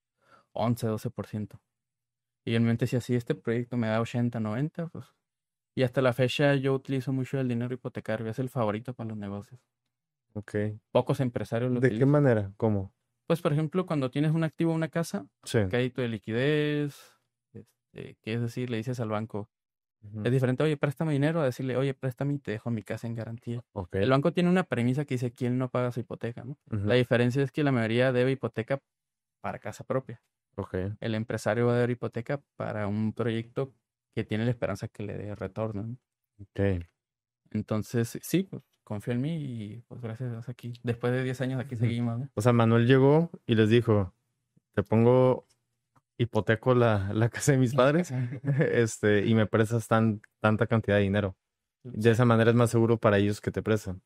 11, 12%. Y en mi mente decía, si este proyecto me da 80, 90, pues... Y hasta la fecha yo utilizo mucho el dinero hipotecario, es el favorito para los negocios. Ok. Pocos empresarios lo ¿De qué utilizan. manera? ¿Cómo? Pues, por ejemplo, cuando tienes un activo, una casa, Sí. crédito de liquidez, que es decir, le dices al banco, Ujú. es diferente, oye, préstame dinero, a decirle, oye, préstame y te dejo mi casa en garantía. Ok. El banco tiene una premisa que dice quién no paga su hipoteca, ¿no? Ujú. La diferencia es que la mayoría debe hipoteca para casa propia. Ok. El empresario va a dar hipoteca para un proyecto que tiene la esperanza que le dé retorno, ¿no? Ok. Entonces, sí, pues confío en mí y pues gracias a Dios aquí, después de 10 años aquí Ujú. seguimos, ¿no? O sea, Manuel llegó y les dijo, te pongo hipoteco la casa de mis padres, y me prestas tanta cantidad de dinero. De Sí, esa manera es más seguro para ellos que te prestan.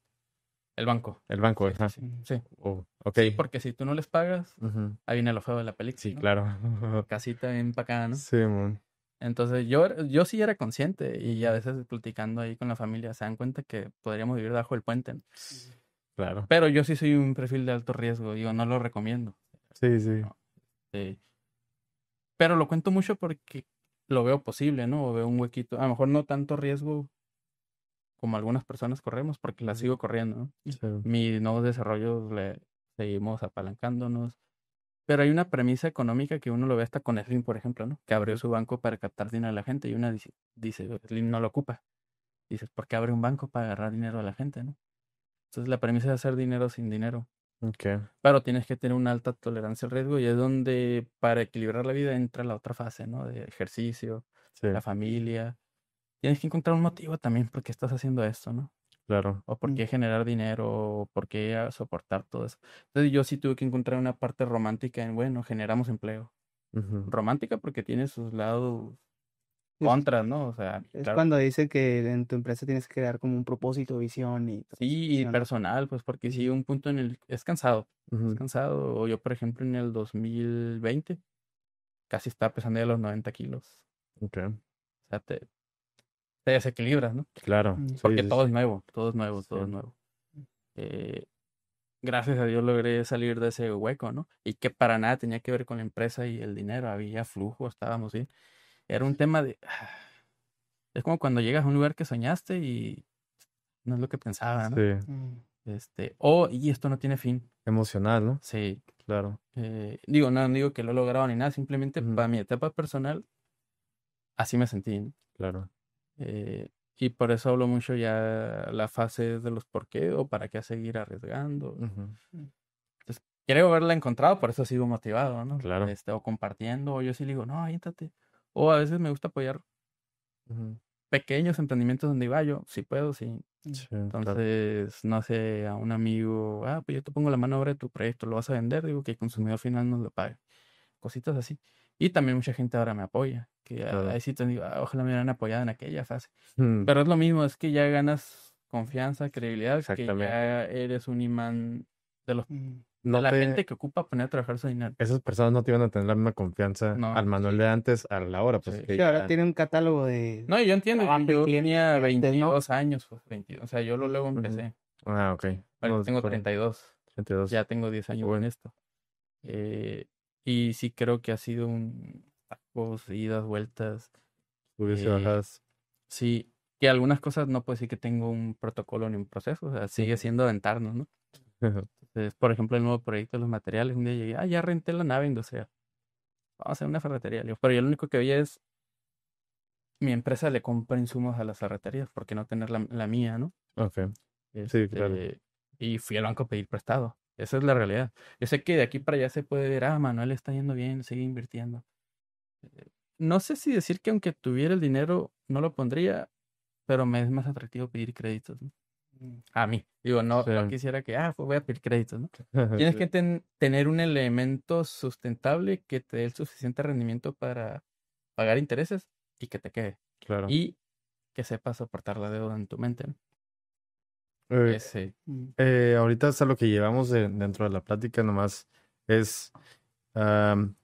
el banco. El banco, Sí, sí, ajá. sí. Sí, Oh, ok. sí, porque si tú no les pagas, Ujú. ahí viene lo feo de la película, Sí, ¿no? claro. Casita empacada, ¿no? Sí, mon. Entonces yo sí era consciente y a veces platicando ahí con la familia se dan cuenta que podríamos vivir debajo del puente, ¿no? Claro. Pero yo sí soy un perfil de alto riesgo, digo, no lo recomiendo. Sí, sí. ¿No? Pero lo cuento mucho porque lo veo posible, ¿no? O veo un huequito. A lo mejor no tanto riesgo como algunas personas corremos, porque la Ujú. sigo corriendo, ¿no? Sí. Mis nuevos desarrollos le seguimos apalancándonos. Pero hay una premisa económica que uno lo ve hasta con Slim, por ejemplo, ¿no? Que abrió su banco para captar dinero a la gente y una dice, Slim no lo ocupa. Dices, ¿por qué abre un banco para agarrar dinero a la gente, no? Entonces la premisa es hacer dinero sin dinero. Ok. Pero tienes que tener una alta tolerancia al riesgo y es donde para equilibrar la vida entra la otra fase, ¿no? De ejercicio, Sí, la familia. Tienes que encontrar un motivo también por qué estás haciendo esto, ¿no? claro. O por qué generar dinero, o por qué soportar todo eso. Entonces yo sí tuve que encontrar una parte romántica en, bueno, generamos empleo. Ujú. Romántica porque tiene sus lados Es, contras, ¿no? O sea, es claro. cuando dice que en tu empresa tienes que crear como un propósito, visión y todo eso, Sí, y ¿sí o no? personal, pues porque sí, Ujú. un punto en el... Es cansado. Es Ujú. cansado. O yo, por ejemplo, en el 2020 casi estaba pesando ya los 90 kilos. Ok. O sea, te desequilibras, ¿no? Claro. Mm, Sí, Porque sí, todo sí. es nuevo, todo es nuevo, Sí. todo es nuevo. Eh, Gracias a Dios logré salir de ese hueco, ¿no? Y que para nada tenía que ver con la empresa y el dinero, había flujo, estábamos bien. Era un tema de... Es como cuando llegas a un lugar que soñaste y no es lo que pensaba, Sí. ¿no? mm, Y esto no tiene fin. Emocional, ¿no? Sí. Claro. Digo, no digo que lo he logrado ni nada, simplemente Ujú. para mi etapa personal, así me sentí, ¿no? Claro. Y por eso hablo mucho ya la fase de los por qué o para qué seguir arriesgando. Ujú. creo haberla encontrado, por eso sigo motivado, ¿no? Claro. O compartiendo, o yo sí le digo, no, aviéntate. O a veces me gusta apoyar Ujú. pequeños emprendimientos donde iba yo, si puedo, sí. Sí, claro. Entonces, no sé, a un amigo, pues yo te pongo la mano obra de tu proyecto, lo vas a vender, digo que el consumidor final nos lo pague. Cositas así. Y también mucha gente ahora me apoya, que Claro. ahí sí te digo, ojalá me hubieran apoyado en aquella fase. Mm, Pero es lo mismo, es que ya ganas confianza, credibilidad, que Exactamente. ya eres un imán de los de No la te, gente que ocupa poner a trabajar su dinero. esas personas no te iban a tener la misma confianza No, al Manuel sí, de antes a la hora, pues sí. que Sí, ahora ya, tiene un catálogo de No, y yo entiendo, trabajo y yo clientes tenía que antes, ¿no? 22 años, pues 22, o sea, yo luego Ujú. empecé. Ok. Ahorita No, tengo 32, 32. ya tengo 10 Qué años en bueno. esto. Y sí creo que ha sido un tacos, idas, vueltas. Subes y Eh, bajas. sí, que algunas cosas no puedo decir que tengo un protocolo ni un proceso, o sea, sigue siendo aventarnos, ¿no? Entonces, por ejemplo, el nuevo proyecto de los materiales, un día llegué, ya renté la nave industrial, vamos a hacer una ferretería. Le digo, pero yo lo único que veía es, mi empresa le compra insumos a las ferreterías, ¿por qué no tener la mía, no? Ok. Sí, claro. Y fui al banco a pedir prestado. Esa es la realidad. Yo sé que de aquí para allá se puede ver, Manuel está yendo bien, sigue invirtiendo. No sé si decir que aunque tuviera el dinero, no lo pondría, pero me es más atractivo pedir créditos, ¿no? A mí. Digo, no, Sí. no quisiera que, pues voy a pedir créditos, ¿no? Tienes que tener un elemento sustentable que te dé el suficiente rendimiento para pagar intereses y que te quede. Claro. Y que sepas soportar la deuda en tu mente, ¿no? Eh, Ese. ahorita hasta lo que llevamos dentro de la plática nomás es am,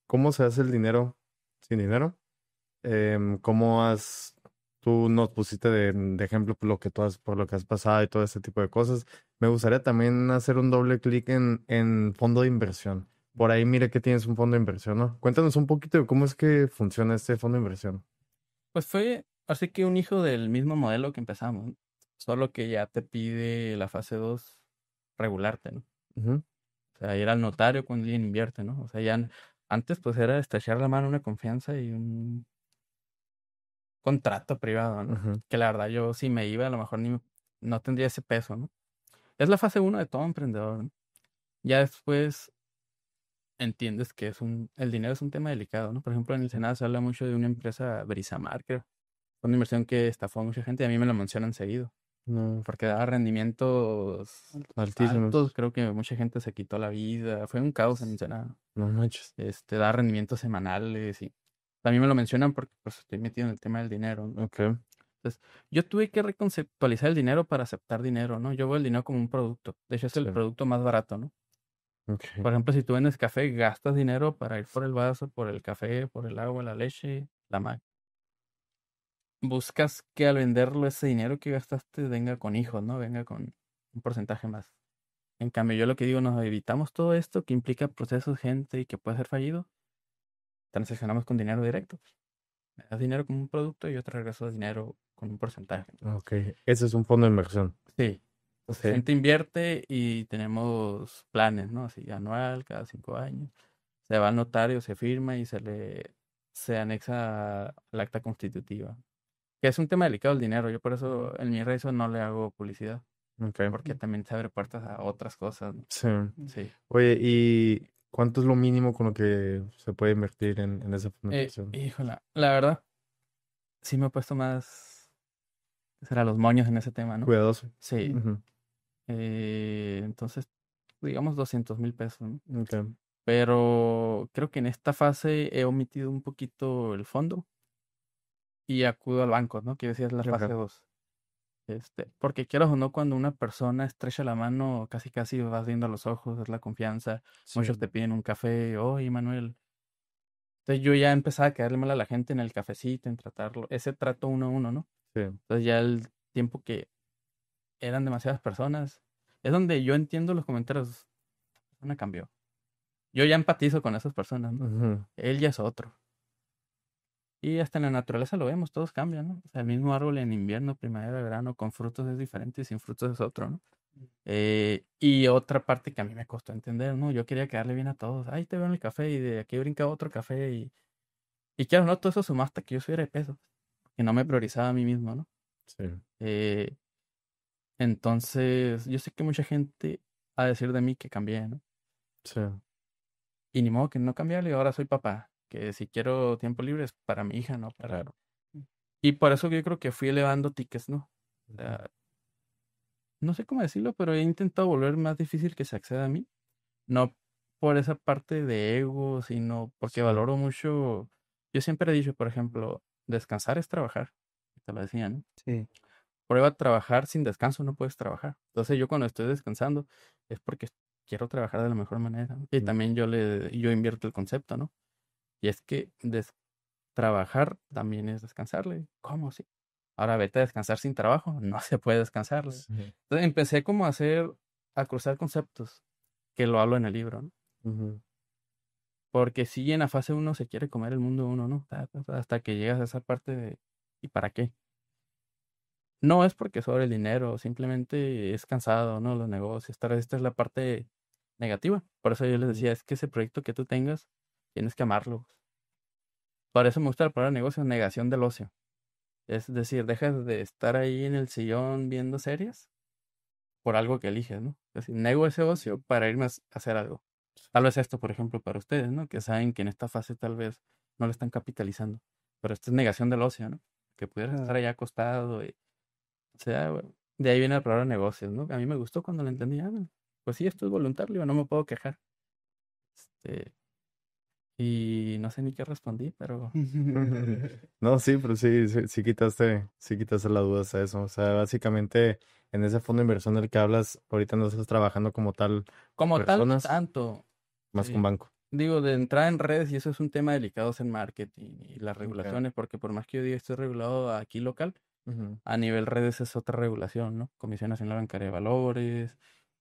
cómo se hace el dinero sin dinero. Cómo tú nos pusiste de ejemplo por lo que por lo que has pasado y todo ese tipo de cosas. Me gustaría también hacer un doble clic en fondo de inversión. Por ahí mire que tienes un fondo de inversión, ¿no? Cuéntanos un poquito de cómo es que funciona este fondo de inversión. Pues fue así que un hijo del mismo modelo que empezamos, ¿no? Solo que ya te pide la fase 2 regularte, ¿no? Ujú, O sea, ir al notario cuando alguien invierte, ¿no? O sea, antes pues era estrechar la mano, una confianza y un contrato privado, ¿no? ujú, Que la verdad yo si me iba a lo mejor no tendría ese peso, ¿no? Es la fase 1 de todo emprendedor, ¿no? Ya después entiendes que el dinero es un tema delicado, ¿no? Por ejemplo, en el Senado se habla mucho de una empresa, Brisamar, creo, una inversión que estafó a mucha gente y a mí me la mencionan seguido, no, porque daba rendimientos altísimos. altos, creo que mucha gente se quitó la vida, fue un caos en el Senado. No manches. Da rendimientos semanales y a mí me lo mencionan porque pues estoy metido en el tema del dinero, ¿no? Ok, Entonces, yo tuve que reconceptualizar el dinero para aceptar dinero, ¿no? Yo veo el dinero como un producto. De hecho, es el sí, producto más barato, ¿no? ok, Por ejemplo, si tú vendes café, gastas dinero para ir por el vaso, por el café, por el agua, la leche, la máquina. Buscas que al venderlo ese dinero que gastaste venga con hijos, ¿no? Venga con un porcentaje más. En cambio, yo lo que digo, nos evitamos todo esto que implica procesos, gente y que puede ser fallido. Transaccionamos con dinero directo. Me das dinero como un producto y yo te regreso dinero con un porcentaje. ok. Ese es un fondo de inversión. Sí. Entonces, Ok, gente invierte y tenemos planes, ¿no? Así anual, cada 5 años. Se va al notario, se firma y se anexa al acta constitutiva. Que es un tema delicado el dinero. Yo por eso en mi rezo no le hago publicidad. ok. Porque también se abre puertas a otras cosas, ¿no? Sí. Sí. Oye, ¿y cuánto es lo mínimo con lo que se puede invertir en esa fondo de inversión? Híjola, la verdad, sí me he puesto más, será los moños en ese tema, ¿no? Cuidadoso. Sí. Ujú, Entonces, digamos 200,000 pesos, ¿no? ok, Pero creo que en esta fase he omitido un poquito el fondo y acudo al banco, ¿no? Que decías la fase ok. 2. Porque quieras o no, cuando una persona estrecha la mano, casi casi vas viendo a los ojos, es la confianza. Sí, Muchos te piden un café, oye, Manuel. Entonces yo ya empezaba a caerle mal a la gente en el cafecito, en tratarlo, ese trato uno a uno, ¿no? sí, Entonces ya el tiempo que eran demasiadas personas, es donde yo entiendo los comentarios, "La persona cambió". Yo ya empatizo con esas personas, ¿no? ujú, Él ya es otro. Y hasta en la naturaleza lo vemos, todos cambian, ¿no? O sea, el mismo árbol en invierno, primavera, verano, con frutos es diferente y sin frutos es otro, ¿no? Y otra parte que a mí me costó entender, ¿no? Yo quería quedarle bien a todos. Ahí te veo en el café y de aquí brinca otro café y claro, ¿no? Todo eso sumó hasta que yo subiera de peso, que no me priorizaba a mí mismo, ¿no? sí, Eh, entonces, yo sé que mucha gente va a decir de mí que cambié, ¿no? Sí. Y ni modo que no cambiarle, ahora soy papá. Que si quiero tiempo libre es para mi hija, no para... Claro. Y por eso yo creo que fui elevando tickets, ¿no? O sea, no sé cómo decirlo, pero he intentado volver más difícil que se acceda a mí. No por esa parte de ego, sino porque Sí. valoro mucho. Yo siempre he dicho, por ejemplo, descansar es trabajar. Te lo decía, ¿no? Sí. Prueba a trabajar sin descanso, no puedes trabajar. Entonces yo cuando estoy descansando es porque quiero trabajar de la mejor manera, ¿no? Y también yo invierto el concepto, ¿no? Y es que trabajar también es descansarle. ¿Cómo? Sí. Ahora vete a descansar sin trabajo. No se puede descansarle. Sí. Entonces empecé como a cruzar conceptos, que lo hablo en el libro, ¿no? Ujú. Porque si en la fase uno se quiere comer el mundo uno, ¿no? Hasta que llegas a esa parte de ¿y para qué? No es porque sobre el dinero, simplemente es cansado, ¿no? Los negocios, esta es la parte negativa. Por eso yo les decía, es que ese proyecto que tú tengas, tienes que amarlo. Por eso me gusta la palabra negocio, negación del ocio. Es decir, dejas de estar ahí en el sillón viendo series por algo que eliges, ¿no? Es decir, nego ese ocio para irme a hacer algo. Tal vez esto, por ejemplo, para ustedes, ¿no? Que saben que en esta fase tal vez no lo están capitalizando. Pero esto es negación del ocio, ¿no? Que pudieras estar allá acostado. O sea, de ahí viene la palabra negocios, ¿no? A mí me gustó cuando lo entendí. Bueno, pues sí, esto es voluntario, no me puedo quejar. Este, y no sé ni qué respondí, pero No, sí, pero sí quitaste la duda a eso. O sea, básicamente en ese fondo de inversión del que hablas, ahorita no estás trabajando como tal como tal, no personas, tanto. más con Sí. banco. Digo, de entrada en redes, y eso es un tema delicado en marketing y las Ok. regulaciones, porque por más que yo diga estoy regulado aquí local, Ujú. a nivel redes es otra regulación, ¿no? Comisión Nacional Bancaria de Valores,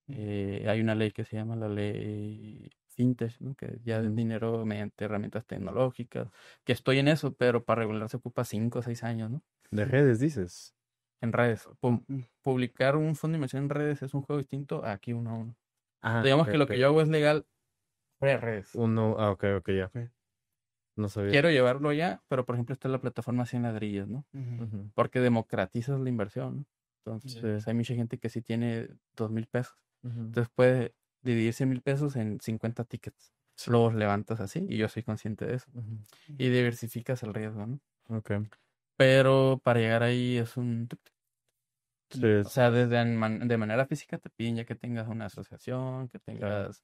hay una ley que se llama la ley Fintech, ¿no? Que ya es Ujú. dinero mediante herramientas tecnológicas, que estoy en eso, pero para regular se ocupa 5 o 6 años, ¿no? De redes, dices. En redes. Publicar un fondo de inversión en redes es un juego distinto a aquí uno a uno. Ah, Digamos ok, que lo ok. que yo hago es legal pre-redes. Ok, ok, ya. No sabía. Quiero llevarlo ya, pero por ejemplo está la plataforma 100 ladrillos, ¿no? Ujú. Porque democratizas la inversión, ¿no? Entonces Sí. hay mucha gente que sí tiene 2,000 pesos. Ujú. Entonces puede dividir 100,000 pesos en 50 tickets. Sí. Los levantas así y yo soy consciente de eso. Ujú. Y diversificas el riesgo, ¿no? Ok. Pero para llegar ahí es un... Sí, O sea, de manera física te piden ya que tengas una asociación, que tengas...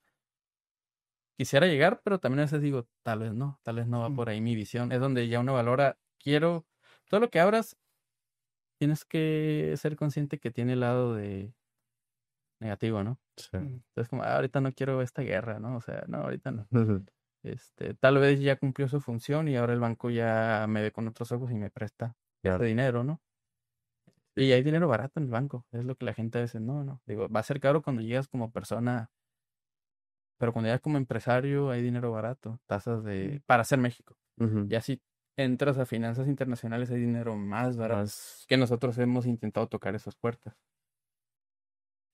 Quisiera llegar, pero también a veces digo, tal vez no va por ahí mi visión. Es donde ya uno valora, quiero... Todo lo que abras, tienes que ser consciente que tiene el lado de negativo, ¿no? sí. Entonces, como, ahorita no quiero esta guerra, ¿no? O sea, no, ahorita no. Tal vez ya cumplió su función y ahora el banco ya me ve con otros ojos y me presta ese Claro. dinero, ¿no? Y hay dinero barato en el banco, es lo que la gente a veces no. Digo, va a ser caro cuando llegas como persona, pero cuando llegas como empresario hay dinero barato, para hacer México. Ujú. Ya si entras a finanzas internacionales hay dinero más barato, Más. que nosotros hemos intentado tocar esas puertas.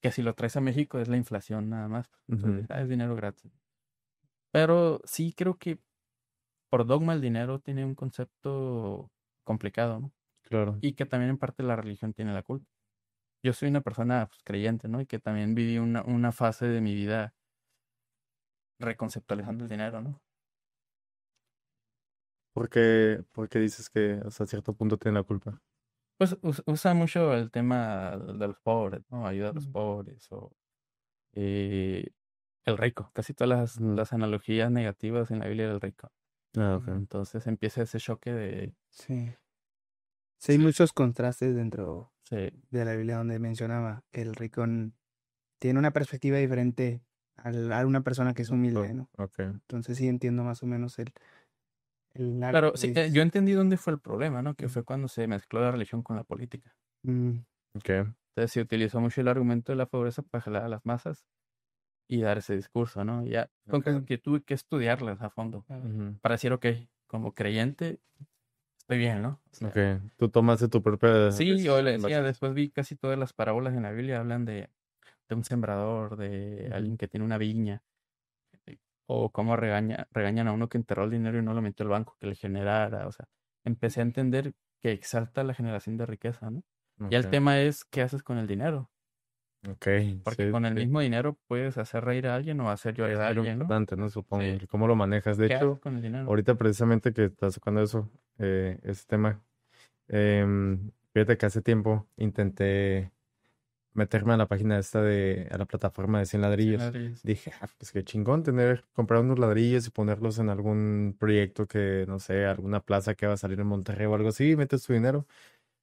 Que si lo traes a México es la inflación nada más. Entonces, Ujú. es dinero gratis. Pero sí creo que por dogma el dinero tiene un concepto complicado, ¿no? Claro. Y que también en parte la religión tiene la culpa. Yo soy una persona pues, creyente, ¿no? Y que también viví una fase de mi vida reconceptualizando el dinero, ¿no? ¿Por qué dices que hasta cierto punto tiene la culpa? Pues usa mucho el tema de los pobres, ¿no? Ayuda a los pobres o eh, el rico. Casi todas Ujú. las analogías negativas en la Biblia del rico. Ah, ok. Entonces empieza ese choque de... Sí. Sí, hay muchos contrastes dentro Sí, de la Biblia donde mencionaba que el rico tiene una perspectiva diferente a una persona que es humilde, ¿no? Ok. Entonces sí entiendo más o menos el pero arco que sí, dices. yo entendí dónde fue el problema, ¿no? Que Mm. fue cuando se mezcló la religión con la política. Mm, Ok. Entonces se utilizó mucho el argumento de la pobreza para jalar a las masas y dar ese discurso, ¿no? Ya son Ok. cosas que tuve que estudiarlas a fondo Ujú. para decir, ok, como creyente estoy bien, ¿no? O Ok. sea, Tú tomaste tu propia sí, yo le decisión en base decía, a eso. después vi casi todas las parábolas en la Biblia hablan de un sembrador, de Ujú. alguien que tiene una viña, o cómo regañan a uno que enterró el dinero y no lo metió al banco, que le generara, o sea, empecé a entender que exalta la generación de riqueza, ¿no? Ya el Ok. tema es, ¿qué haces con el dinero? Ok, Porque sí, con el sí. mismo dinero puedes hacer reír a alguien o hacer llorar a Es lo alguien, ¿no? importante, ¿no? Supongo. Sí. El cómo lo manejas. De ¿Qué haces hecho, con el dinero? ahorita precisamente que estás tocando eso, ese tema, fíjate que hace tiempo intenté meterme a la página esta a la plataforma de 100 100 ladrillos. ladrillos. Dije, pues qué chingón comprar unos ladrillos y ponerlos en algún proyecto que, no sé, alguna plaza que va a salir en Monterrey o algo así, metes tu dinero.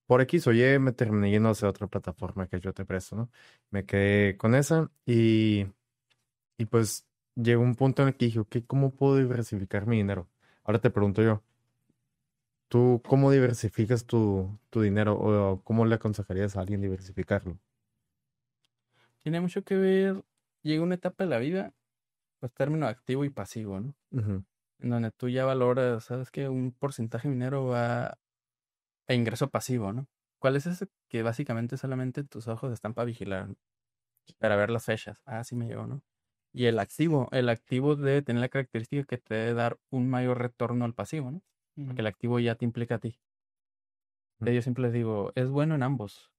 Por X o Y me terminé yendo hacia otra plataforma que yo te presto, ¿no? Me quedé con esa y pues llegó un punto en el que dije, ok, ¿cómo puedo diversificar mi dinero? Ahora te pregunto yo, ¿tú cómo diversificas tu dinero o cómo le aconsejarías a alguien diversificarlo? Tiene mucho que ver, llega una etapa de la vida, pues término activo y pasivo, ¿no? Ujú, En donde tú ya valoras, sabes que un porcentaje de dinero va a ingreso pasivo, ¿no? ¿Cuál es ese? Que básicamente solamente tus ojos están para vigilar, ¿no? Para ver las fechas. Ah, sí me llegó, ¿no? Y el activo debe tener la característica que te debe dar un mayor retorno al pasivo, ¿no? Porque el activo ya te implica a ti. ujú. Yo siempre les digo, es bueno en ambos.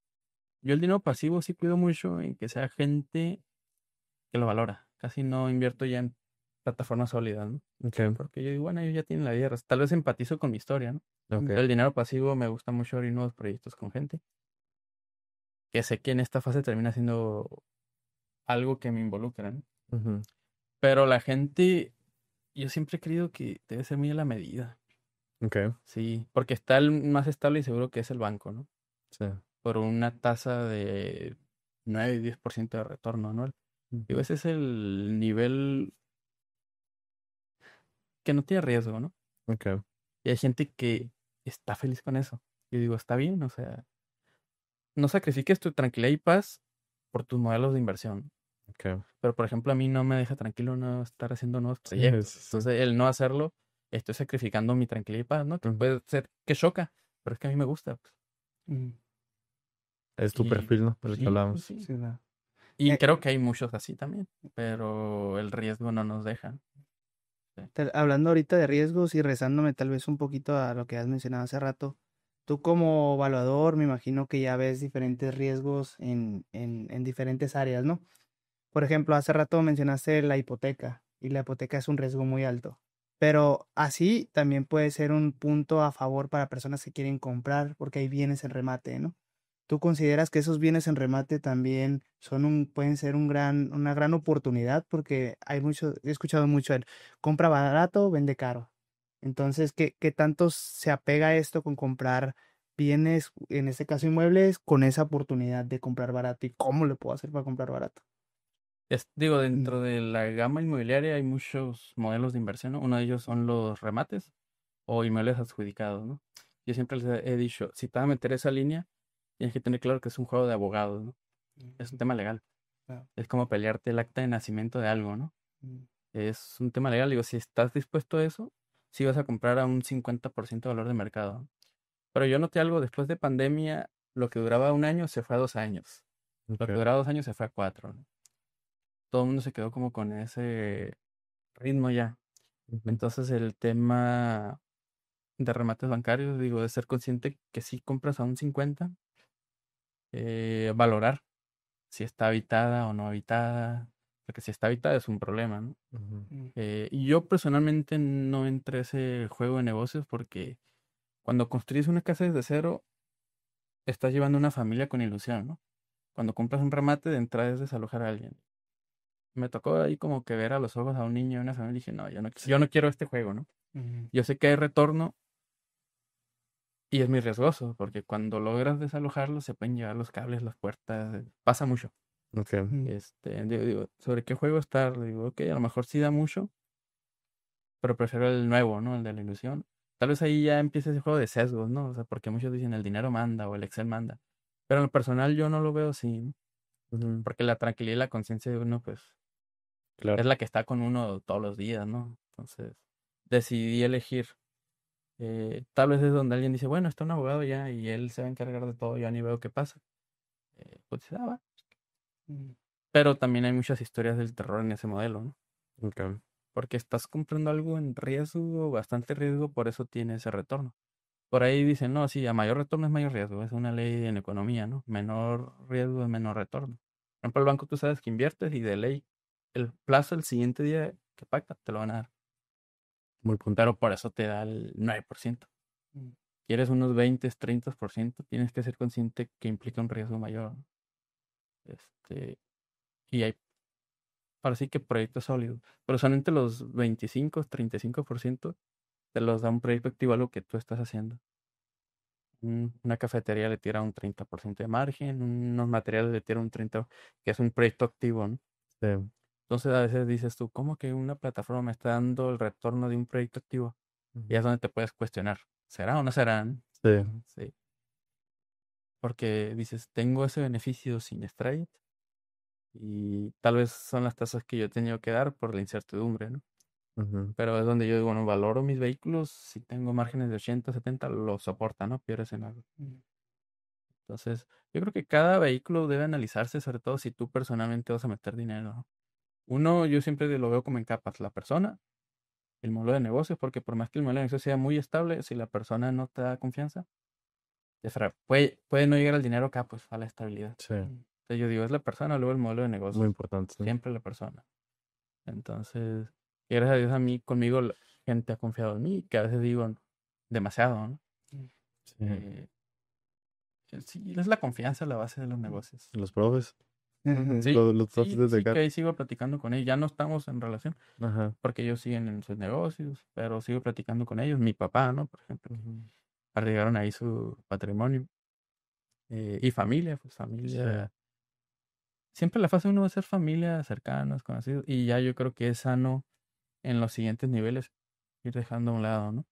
Yo el dinero pasivo sí cuido mucho en que sea gente que lo valora. Casi no invierto ya en plataformas sólidas, ¿no? Ok, Porque yo digo, bueno, ellos ya tienen la vida. Tal vez empatizo con mi historia, ¿no? ok. El dinero pasivo me gusta mucho abrir nuevos proyectos con gente que sé que en esta fase termina siendo algo que me involucra, ¿no? Ujú, Pero la gente, yo siempre he creído que debe ser muy a la medida. ok, Sí, porque está el más estable y seguro que es el banco, ¿no? sí. Por una tasa de 9 y 10% de retorno anual. Digo, Ujú, ese es el nivel que no tiene riesgo, ¿no? ok, Y hay gente que está feliz con eso. Yo digo, está bien, o sea, no sacrifiques tu tranquilidad y paz por tus modelos de inversión. ok. Pero, por ejemplo, a mí no me deja tranquilo no estar haciendo nuevos Sí, proyectos. sí, sí. Entonces, el no hacerlo, estoy sacrificando mi tranquilidad y paz, ¿no? Que Ujú. puede ser que choca, pero es que a mí me gusta, pues. Mm, Es tu Y perfil, ¿no? Por el que sí, sí, hablamos. sí. sí, no. Y Eh, creo que hay muchos así también, pero el riesgo no nos deja. Sí. Hablando ahorita de riesgos y rezándome tal vez un poquito a lo que has mencionado hace rato, tú como evaluador me imagino que ya ves diferentes riesgos en diferentes áreas, ¿no? Por ejemplo, hace rato mencionaste la hipoteca y la hipoteca es un riesgo muy alto, pero así también puede ser un punto a favor para personas que quieren comprar porque hay bienes en remate, ¿no? ¿Tú consideras que esos bienes en remate también pueden ser una gran oportunidad? Porque hay mucho, he escuchado mucho el compra barato, vende caro. Entonces, ¿qué tanto se apega esto con comprar bienes, en este caso inmuebles, con esa oportunidad de comprar barato? ¿Y cómo le puedo hacer para comprar barato? Digo, Mm, dentro de la gama inmobiliaria hay muchos modelos de inversión, ¿no? Uno de ellos son los remates o inmuebles adjudicados, ¿no? Yo siempre les he dicho, si te vas a meter esa línea, tienes que tener claro que es un juego de abogados, ¿no? Es un tema legal. claro. Es como pelearte el acta de nacimiento de algo, ¿no? Mm, Es un tema legal. Digo, si estás dispuesto a eso, sí vas a comprar a un 50% de valor de mercado, ¿no? Pero yo noté algo, después de pandemia, lo que duraba un año se fue a 2 años. Lo que Ok. duraba 2 años se fue a 4, ¿no? Todo el mundo se quedó como con ese ritmo ya. Ujú, Entonces el tema de remates bancarios, digo, de ser consciente que si compras a un 50, valorar si está habitada o no habitada, porque si está habitada es un problema, ¿no? ujú. mm, Y yo personalmente no entré a ese juego de negocios porque cuando construyes una casa desde cero, estás llevando una familia con ilusión, ¿no? Cuando compras un remate, de entrada es desalojar a alguien. Me tocó ahí como que ver a los ojos a un niño y una familia y dije, no, yo no quiero este juego, ¿no? mm, Yo sé que hay retorno y es muy riesgoso porque cuando logras desalojarlo se pueden llevar los cables, las puertas, pasa mucho. Ok. mm, Digo, ¿sobre qué juego estar? Le digo, ok, a lo mejor sí da mucho, pero prefiero el nuevo, ¿no? El de la ilusión. Tal vez ahí ya empieza ese juego de sesgos, ¿no? O sea, porque muchos dicen el dinero manda o el Excel manda. Pero en lo personal yo no lo veo así, ¿no? Ujú, Porque la tranquilidad y la conciencia de uno, pues, es claro. la que está con uno todos los días, ¿no? Entonces, decidí elegir. Tal vez es donde alguien dice, bueno, está un abogado ya y él se va a encargar de todo, ya ni veo qué pasa. Pues, va. mm, Pero también hay muchas historias del terror en ese modelo, ¿no? Ok. Porque estás comprando algo en riesgo, bastante riesgo, por eso tiene ese retorno. Por ahí dicen, no, sí, a mayor retorno es mayor riesgo, es una ley en economía, ¿no? Menor riesgo es menor retorno. Por ejemplo, el banco tú sabes que inviertes y de ley el plazo el siguiente día que pactas te lo van a dar. Muy puntual. Pero por eso te da el 9%. Mm. Quieres unos 20, 30%, tienes que ser consciente que implica un riesgo mayor, ¿no? Y hay, ahora sí que proyectos sólidos, pero son entre los 25, 35%, te los da un proyecto activo a lo que tú estás haciendo. Una cafetería le tira un 30% de margen, unos materiales le tira un 30%, que es un proyecto activo, ¿no? Sí. Entonces a veces dices tú, ¿cómo que una plataforma me está dando el retorno de un proyecto activo? Y es donde te puedes cuestionar, ¿será o no será? ¿No? Sí. Sí. Porque dices, tengo ese beneficio sin Stripe y tal vez son las tasas que yo he tenido que dar por la incertidumbre, ¿no? Ujú. Pero es donde yo digo, bueno, valoro mis vehículos, si tengo márgenes de 80, 70, lo soporta, ¿no? Pierdes en algo. Entonces, yo creo que cada vehículo debe analizarse, sobre todo si tú personalmente vas a meter dinero, ¿no? Uno, yo siempre lo veo como en capas, la persona, el modelo de negocios, porque por más que el modelo de negocio sea muy estable, si la persona no te da confianza, puede no llegar al dinero acá, pues a la estabilidad. Sí. Entonces yo digo, es la persona, luego el modelo de Muy negocios, importante. Sí. siempre la persona. Entonces, y gracias a Dios a mí, conmigo, la gente ha confiado en mí, que a veces digo demasiado, ¿no? Sí. Sí, es la confianza la base de los negocios. Los profes. Sí, Los profes sí, desde sí, acá. que ahí sigo platicando con ellos. Ya no estamos en relación Ajá. porque ellos siguen en sus negocios, pero sigo platicando con ellos. Mi papá, ¿no? Por ejemplo, que Ujú. arriesgaron ahí su patrimonio. Y familia, pues familia. Siempre la fase uno va a ser familia, cercanos, conocidos. Y ya yo creo que es sano en los siguientes niveles ir dejando a un lado, ¿no?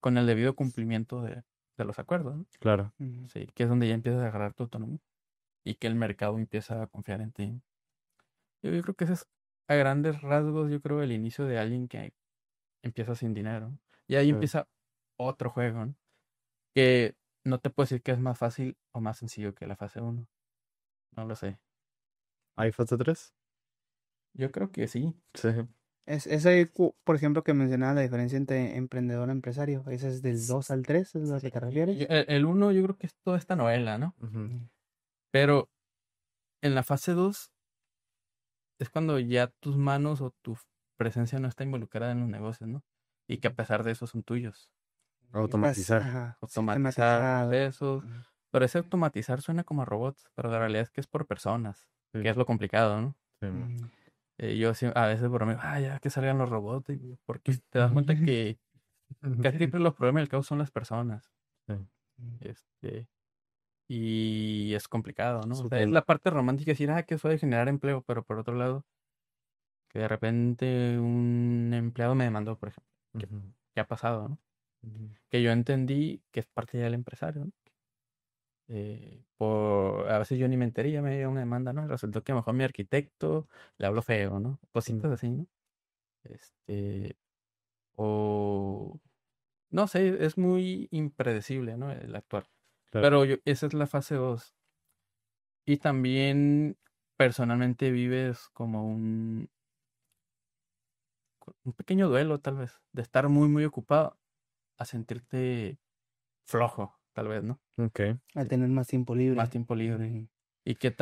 Con el debido cumplimiento de los acuerdos, ¿no? Claro. Sí, que es donde ya empiezas a agarrar tu autonomía y que el mercado empieza a confiar en ti. Yo creo que ese es a grandes rasgos, yo creo, el inicio de alguien que empieza sin dinero. Y ahí Sí. empieza otro juego, ¿no? Que no te puedo decir que es más fácil o más sencillo que la fase uno. No lo sé. ¿Hay fase 3? Yo creo que sí. Sí. Es ahí, por ejemplo, que mencionaba la diferencia entre emprendedor y empresario. Ese es del 2 al 3, ¿es lo que te refieres? El uno yo creo que es toda esta novela, ¿no? Ujú. Pero en la fase 2 es cuando ya tus manos o tu presencia no está involucrada en los negocios, ¿no? Y que a pesar de eso son tuyos. Automatizar. Ajá, Automatizar sistematizado. procesos. Pero ese automatizar suena como a robots, pero la realidad es que es por personas, Sí. que es lo complicado, ¿no? Sí. Yo a veces bromeo, ya que salgan los robots, porque te das cuenta que casi siempre los problemas del caos son las personas. Sí. Este, y es complicado, ¿no? O sea, es Súper. la parte romántica de decir, que eso de generar empleo, pero por otro lado, que de repente un empleado me demandó, por ejemplo, Ujú. que ha pasado, ¿no? Ujú. Que yo entendí que es parte ya del empresario, ¿no? A veces yo ni me enteré, ya me dio una demanda, ¿no? Resultó que a lo mejor mi arquitecto le habló feo, ¿no? Cositas así, ¿no? Este, o no sé, es muy impredecible, ¿no? El actuar. Claro. Pero esa es la fase 2. Y también personalmente vives como un pequeño duelo, tal vez, de estar muy, muy ocupado a sentirte flojo, tal vez, ¿no? Ok. A tener más tiempo libre. Más tiempo libre. Ujú. Y que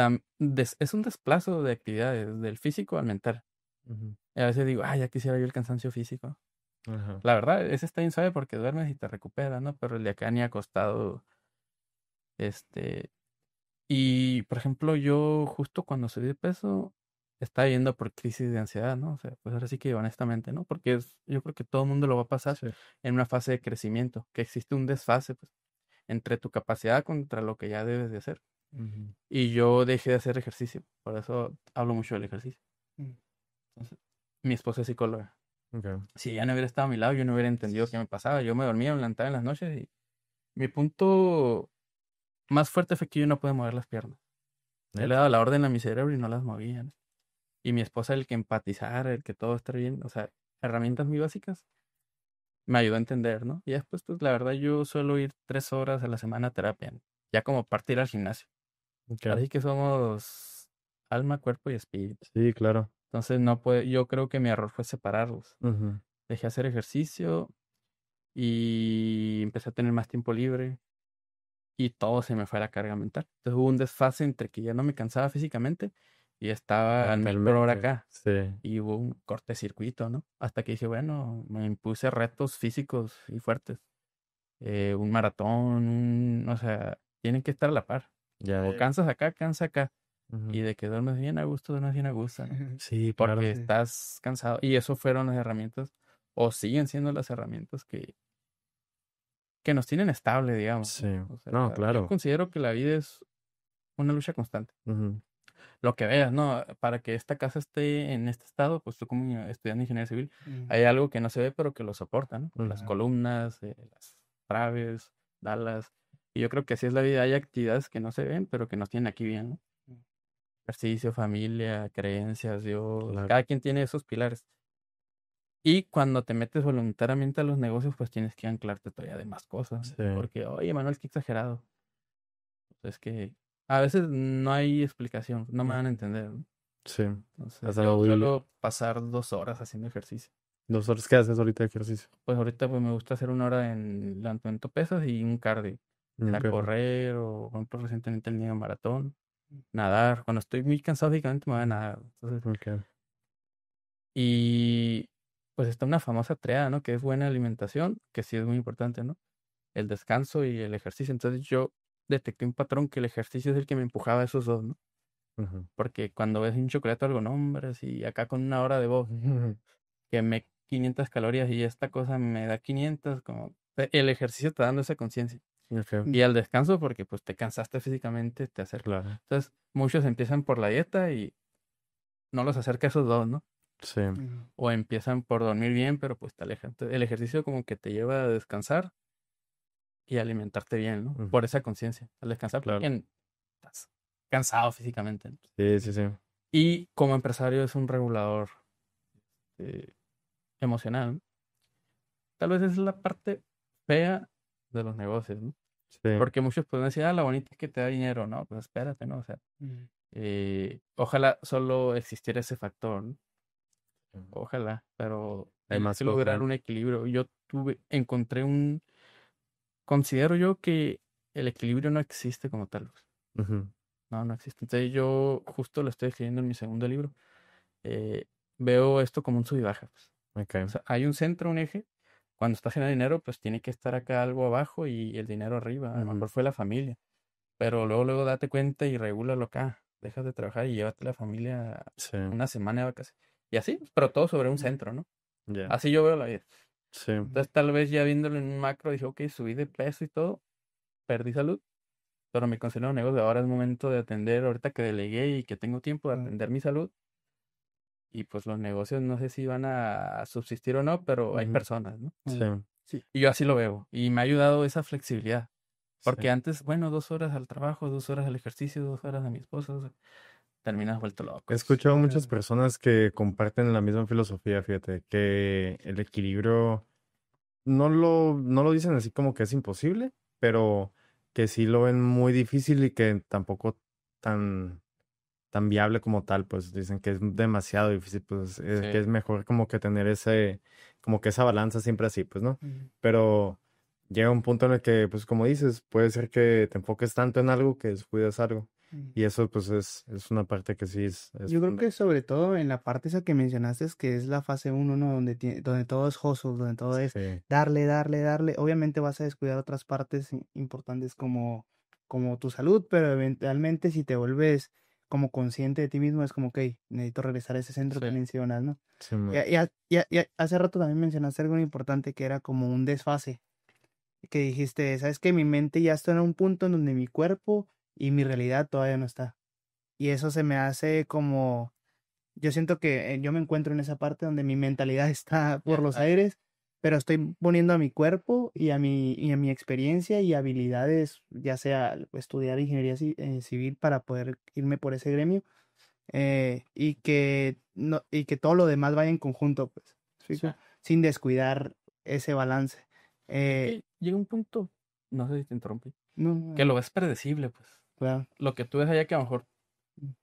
es un desplazo de actividades, del físico al mental. Ujú. Y a veces digo, ya quisiera yo el cansancio físico. Ajá. La verdad, ese está bien suave porque duermes y te recuperas, ¿no? Pero el de acá ni acostado, este... Y, por ejemplo, yo justo cuando subí de peso, estaba yendo por crisis de ansiedad, ¿no? O sea, pues ahora sí que honestamente, ¿no? Porque yo creo que todo el mundo lo va a pasar Sí. en una fase de crecimiento, que existe un desfase, pues, entre tu capacidad contra lo que ya debes de hacer. Ujú. Y yo dejé de hacer ejercicio, por eso hablo mucho del ejercicio. Entonces, mi esposa es psicóloga. Ok. Si ella no hubiera estado a mi lado, yo no hubiera entendido qué me pasaba. Yo me dormía, me levantaba en las noches y mi punto más fuerte fue que yo no podía mover las piernas. Yo le ¿Neta? daba la orden a mi cerebro y no las movía, ¿no? Y mi esposa, el que empatizara, el que todo esté bien, o sea, herramientas muy básicas, me ayudó a entender, ¿no? Y después, pues la verdad, yo suelo ir 3 horas a la semana a terapia, ¿no? Ya como partir al gimnasio. Ok. Así que somos alma, cuerpo y espíritu. Sí, claro. Entonces, no puede, yo creo que mi error fue separarlos. Ujú. Dejé hacer ejercicio y empecé a tener más tiempo libre y todo se me fue a la carga mental. Entonces hubo un desfase entre que ya no me cansaba físicamente y estaba al 1000 por hora Totalmente. acá. Sí. Y hubo un cortocircuito, ¿no? Hasta que dije, bueno, me impuse retos físicos y fuertes. Un maratón, o sea, tienen que estar a la par. Ya, O cansas acá, cansa acá. Ujú. Y de que duermes bien a gusto, duermes bien a gusto, ¿no? Sí, claro. Porque Sí. estás cansado. Y eso fueron las herramientas, o siguen siendo las herramientas que nos tienen estable, digamos, Sí. ¿no? O sea, No, yo claro. considero que la vida es una lucha constante. Ujú. Lo que veas, ¿no? Para que esta casa esté en este estado, pues tú como estudiante de ingeniería civil, Mm. hay algo que no se ve, pero que lo soporta, ¿no? Las Ujú. columnas, las traves, dalas. Y yo creo que así es la vida. Hay actividades que no se ven, pero que nos tienen aquí bien, ¿no? Ejercicio, familia, creencias, Dios. Claro. Cada quien tiene esos pilares. Y cuando te metes voluntariamente a los negocios, pues tienes que anclarte todavía de más cosas, ¿no? Sí. Porque, oye, Manuel, qué exagerado. Es que a veces no hay explicación, no me van a entender, ¿no? Sí. Entonces, Hasta yo lo vi- suelo pasar 2 horas haciendo ejercicio. ¿Nosotros qué haces ahorita de ejercicio? Pues ahorita pues me gusta hacer 1 hora en levantamiento pesas y un cardio. Bien, Sea perro. correr o, por ejemplo, recientemente el medio maratón. Nadar. Cuando estoy muy cansado físicamente me voy a nadar. Entonces, Ok. y pues está una famosa triada, ¿no? Que es buena alimentación, que sí es muy importante, ¿no? El descanso y el ejercicio. Entonces yo detecté un patrón que el ejercicio es el que me empujaba a esos dos, ¿no? Ujú. Porque cuando ves un chocolate o algo, no, hombre, así acá con 1 hora de voz, que me 500 calorías y esta cosa me da 500, como el ejercicio está dando esa conciencia. Ok. Y al descanso porque pues te cansaste físicamente, te acerca. Claro. Entonces, muchos empiezan por la dieta y no los acerca a esos dos, ¿no? Sí. Mm. O empiezan por dormir bien, pero pues te aleja. Entonces, el ejercicio como que te lleva a descansar y alimentarte bien, ¿no? Ujú. Por esa conciencia. Al descansar Claro. porque estás cansado físicamente, ¿no? Sí, sí, sí. Y como empresario es un regulador emocional, ¿no? Tal vez esa es la parte fea de los negocios, ¿no? Sí. Porque muchos pueden decir, la bonita es que te da dinero, ¿no? Pues espérate, ¿no? O sea, ojalá solo existiera ese factor, ¿no? Ojalá, pero Hay tienes más que cosas. lograr un equilibrio. Encontré considero yo que el equilibrio no existe como tal, pues. Ujú. No, no existe. Entonces yo justo lo estoy escribiendo en mi segundo libro. Veo esto como un sub y baja, pues. Ok. O sea, hay un centro, un eje. Cuando estás generando dinero, pues tiene que estar acá algo abajo y el dinero arriba. A lo Ujú. mejor fue la familia. Pero luego date cuenta y regúlalo acá. Dejas de trabajar y llévate la familia Sí. una semana de vacaciones. Y así, pero todo sobre un centro, ¿no? Ya. Así yo veo la vida. Sí. Entonces, tal vez ya viéndolo en un macro, dije, ok, subí de peso y todo, perdí salud, pero me considero un negocio. Ahora es momento de atender, ahorita que delegué y que tengo tiempo de atender mi salud. Y pues los negocios no sé si van a subsistir o no, pero hay Ujú. personas, ¿no? Sí. Sí. Y yo así lo veo. Y me ha ayudado esa flexibilidad. Porque Sí. antes, bueno, 2 horas al trabajo, 2 horas al ejercicio, 2 horas a mi esposa, o sea, terminas vuelto loco. He escuchado muchas personas que comparten la misma filosofía, fíjate, que el equilibrio no lo dicen así como que es imposible, pero que sí lo ven muy difícil y que tampoco tan viable como tal, pues dicen que es demasiado difícil, pues Sí. que es mejor como que tener como que esa balanza siempre así, pues, ¿no? Pero llega un punto en el que, pues como dices, puede ser que te enfoques tanto en algo que descuides algo. Y eso pues es una parte que sí es Yo creo que sobre todo en la parte esa que mencionaste, es que es la fase 1, ¿no? Donde todo es hustle, donde todo es Sí, darle, darle, darle. Obviamente vas a descuidar otras partes importantes como tu salud, pero eventualmente si te vuelves como consciente de ti mismo, es como, ok, necesito regresar a ese centro que Sí. mencionas, ¿no? sí, Y hace rato también mencionaste algo importante que era como un desfase, que dijiste, ¿sabes qué? Mi mente ya está en un punto en donde mi cuerpo y mi realidad todavía no está. Y eso se me hace como, yo siento que yo me encuentro en esa parte donde mi mentalidad está por los aires, pero estoy poniendo a mi cuerpo y a mi experiencia y habilidades, ya sea estudiar ingeniería civil para poder irme por ese gremio, y que no, y que todo lo demás vaya en conjunto, pues, ¿me explico? Sin descuidar ese balance. Que llega un punto, no sé si te interrumpí, No, que lo ves predecible, pues. claro, Lo que tú ves allá que a lo mejor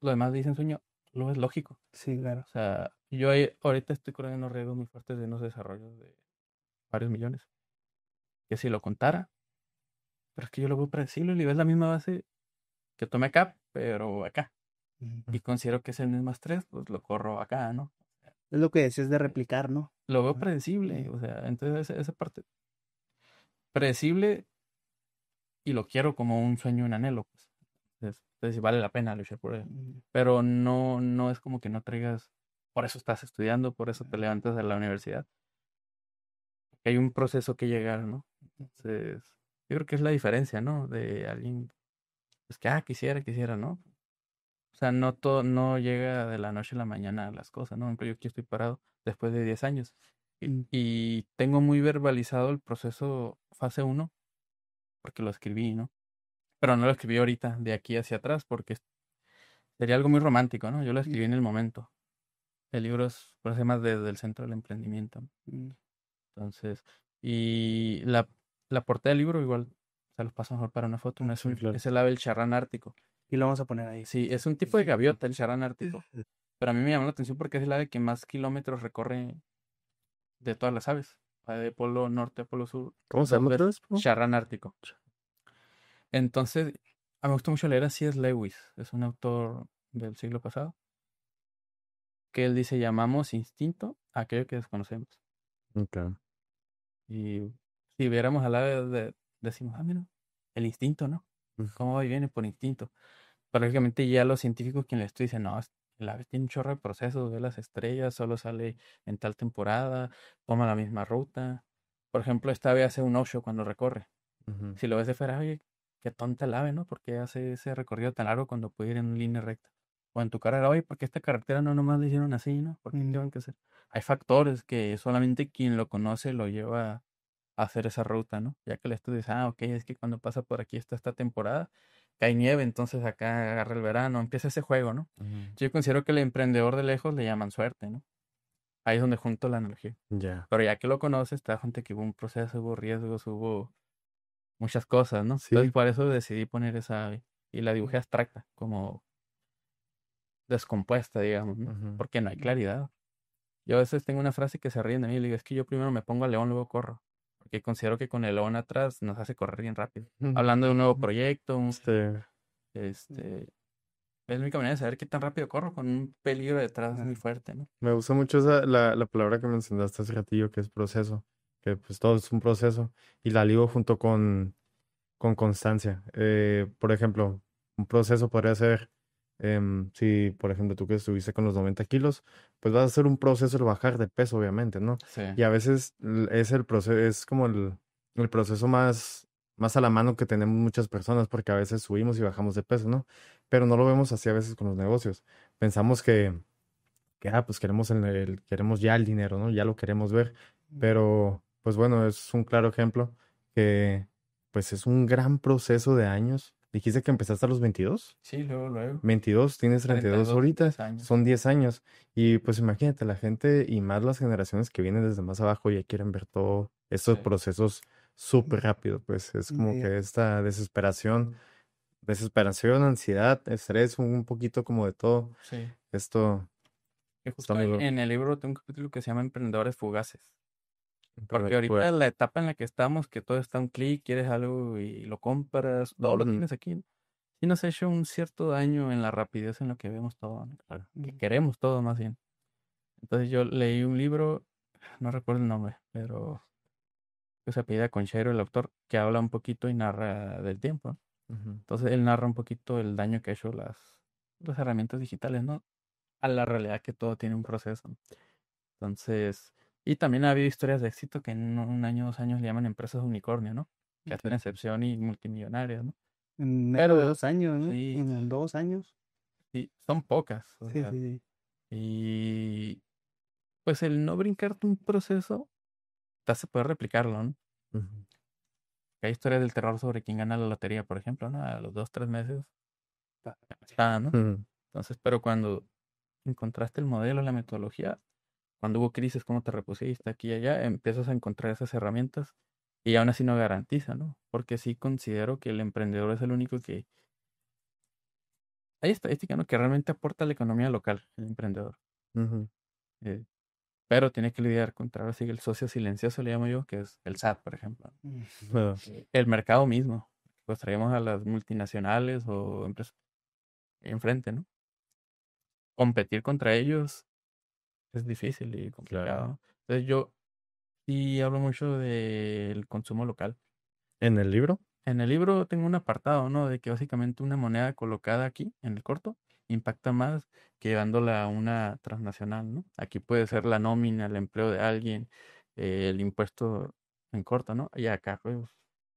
lo demás dicen sueño, lo ves lógico. sí, claro. O sea, yo ahorita estoy corriendo unos riesgos muy fuertes de unos desarrollos de varios millones. Que si lo contara, pero es que yo lo veo predecible y ves la misma base que tomé acá, pero acá. y considero que es el mismo estrés, pues lo corro acá, ¿no? Es lo que decías de replicar, ¿no? Lo veo predecible, o sea, entonces esa parte predecible y lo quiero como un sueño, un anhelo, pues. Entonces sí vale la pena luchar por él. Pero no es como que no traigas, por eso estás estudiando, por eso te levantas de la universidad. Hay un proceso que llegar, ¿no? Entonces, yo creo que es la diferencia, ¿no? De alguien, pues que, quisiera, ¿no? O sea, no todo, no llega de la noche a la mañana las cosas, ¿no? Por ejemplo, yo aquí estoy parado después de 10 años y tengo muy verbalizado el proceso fase uno porque lo escribí, ¿no? Pero no lo escribí ahorita, de aquí hacia atrás, porque sería algo muy romántico, ¿no? Yo lo escribí en el momento. El libro es, por eso se llama Desde el Centro del Emprendimiento. Entonces, y la portada del libro igual, se los paso mejor para una foto, no es, claro. es el ave del charrán ártico. Y lo vamos a poner ahí. Sí, es un tipo de gaviota el charrán ártico. Pero a mí me llamó la atención porque es el ave que más kilómetros recorre de todas las aves. Va de polo norte a polo sur. ¿Cómo se llama otra vez? Charrán ártico. Entonces, a mí me gusta mucho leer a C.S. Lewis. Es un autor del siglo pasado. Que él dice, llamamos instinto a aquello que desconocemos. Okay. Y si viéramos al ave, decimos, mira, el instinto, ¿no? ¿Cómo va y viene por instinto? Pero lógicamente ya los científicos quien les dicen, no, el ave tiene un chorro de procesos, ve las estrellas, solo sale en tal temporada, toma la misma ruta. Por ejemplo, esta ave hace un ocho cuando recorre. Si lo ves de fuera, oye, qué tonta el ave, ¿no? Porque hace ese recorrido tan largo cuando puede ir en línea recta. O en tu carrera, oye, porque esta carretera no nomás le hicieron así, ¿no? ¿Por qué tienen que hacer? Hay factores que solamente quien lo conoce lo lleva a hacer esa ruta, ¿no? Ya que el estudio dice, ok, es que cuando pasa por aquí está esta temporada, cae nieve, entonces acá agarra el verano, empieza ese juego, ¿no? Yo considero que el emprendedor de lejos le llaman suerte, ¿no? Ahí es donde junto la analogía. Ya. Pero ya que lo conoces, te das cuenta que hubo un proceso, hubo riesgos, hubo muchas cosas, ¿no? Sí. Entonces por eso decidí poner esa ave. Y la dibujé abstracta, como descompuesta, digamos, ¿no? Porque no hay claridad. Yo a veces tengo una frase que se ríen de mí y le digo, es que yo primero me pongo al león, luego corro. Porque considero que con el león atrás nos hace correr bien rápido. Hablando de un nuevo proyecto, es la única manera de saber qué tan rápido corro con un peligro detrás muy fuerte, ¿no? Me gusta mucho la palabra que mencionaste hace ratillo, que es proceso, que pues todo es un proceso, y la ligo junto con constancia. Por ejemplo, un proceso podría ser, si por ejemplo tú que estuviste con los 90 kilos, pues vas a hacer un proceso de bajar de peso, obviamente, ¿no? Sí. Y a veces es el proceso, es como el proceso más a la mano que tenemos muchas personas, porque a veces subimos y bajamos de peso, ¿no? Pero no lo vemos así a veces con los negocios. Pensamos que pues queremos ya el dinero, ¿no? Ya lo queremos ver. Pero, pues bueno, es un claro ejemplo que, pues es un gran proceso de años. Dijiste que empezaste a los 22. Sí, luego. 22, tienes 32 ahorita, 10 años. son 10 años. Y pues imagínate, la gente y más las generaciones que vienen desde más abajo ya quieren ver todo estos procesos súper rápido. Pues es como que esta desesperación, ansiedad, estrés, un poquito como de todo. Sí. Esto... Que justo en el libro tengo un capítulo que se llama Emprendedores Fugaces. Porque ahorita Pues, la etapa en la que estamos, que todo está a un clic, quieres algo y lo compras, todo lo tienes aquí. Sí nos ha hecho un cierto daño en la rapidez en lo que vemos todo, ¿no? Que queremos todo más bien. Entonces yo leí un libro, no recuerdo el nombre, pero que se apellida Conchero, el autor, que habla un poquito y narra del tiempo, ¿no? Entonces él narra un poquito el daño que ha hecho las herramientas digitales, ¿no? A la realidad que todo tiene un proceso. Entonces, y también ha habido historias de éxito que en un año, 2 años le llaman empresas unicornio, ¿no? Que hacen excepción y multimillonarias, ¿no? En menos de 2 años, ¿no? Sí. En 2 años. Sí, son pocas. Sí. Y pues el no brincarte un proceso te hace poder replicarlo, ¿no? Hay historias del terror sobre quién gana la lotería, por ejemplo, ¿no? A los 2, 3 meses está, ¿no? Entonces, pero cuando encontraste el modelo, la metodología, cuando hubo crisis, cómo te repusiste aquí y allá, empiezas a encontrar esas herramientas y aún así no garantiza, ¿no? Porque sí considero que el emprendedor es el único que... Hay estadística, ¿no? Que realmente aporta a la economía local, el emprendedor. Pero tiene que lidiar contra ahora sí, el socio silencioso, le llamo yo, que es el SAT, por ejemplo. El mercado mismo. Pues traemos a las multinacionales o empresas enfrente, ¿no? competir contra ellos es difícil y complicado. Claro. Entonces yo sí hablo mucho del consumo local. ¿En el libro? En el libro tengo un apartado, ¿no? De que básicamente una moneda colocada aquí, en el corto, impacta más que llevándola a una transnacional, ¿no? Aquí puede ser la nómina, el empleo de alguien, el impuesto en corto, ¿no? Y acá, pues,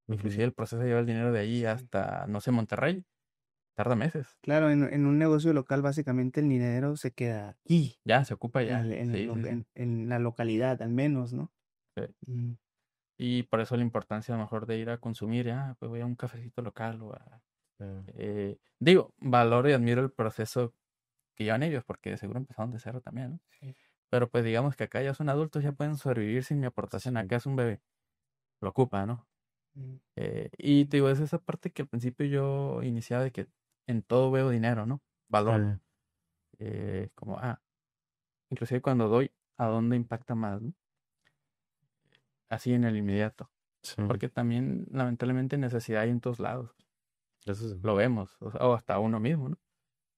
inclusive el proceso de llevar el dinero de ahí hasta, no sé, Monterrey, tarda meses. Claro, en un negocio local básicamente el dinero se queda aquí, Ya, se ocupa en, ya. el- en el Sí, lo- sí, sí. en la localidad al menos, ¿no? Sí. Mm, Y por eso la importancia a lo mejor de ir a consumir, ya, pues voy a un cafecito local o a... digo, valoro y admiro el proceso que llevan ellos, porque de seguro empezaron de cero también, ¿no? sí. Pero pues digamos que acá ya son adultos, ya pueden sobrevivir sin mi aportación. Sí. Acá es un bebé, lo ocupa, ¿no? Mm, Y te digo, es esa parte que al principio yo iniciaba de que en todo veo dinero, ¿no? Valor. Como, inclusive cuando doy, ¿a dónde impacta más, ¿no? Así en el inmediato. Sí. Porque también, lamentablemente, necesidad hay en todos lados. Eso sí. Lo vemos, o sea, o hasta uno mismo, ¿no?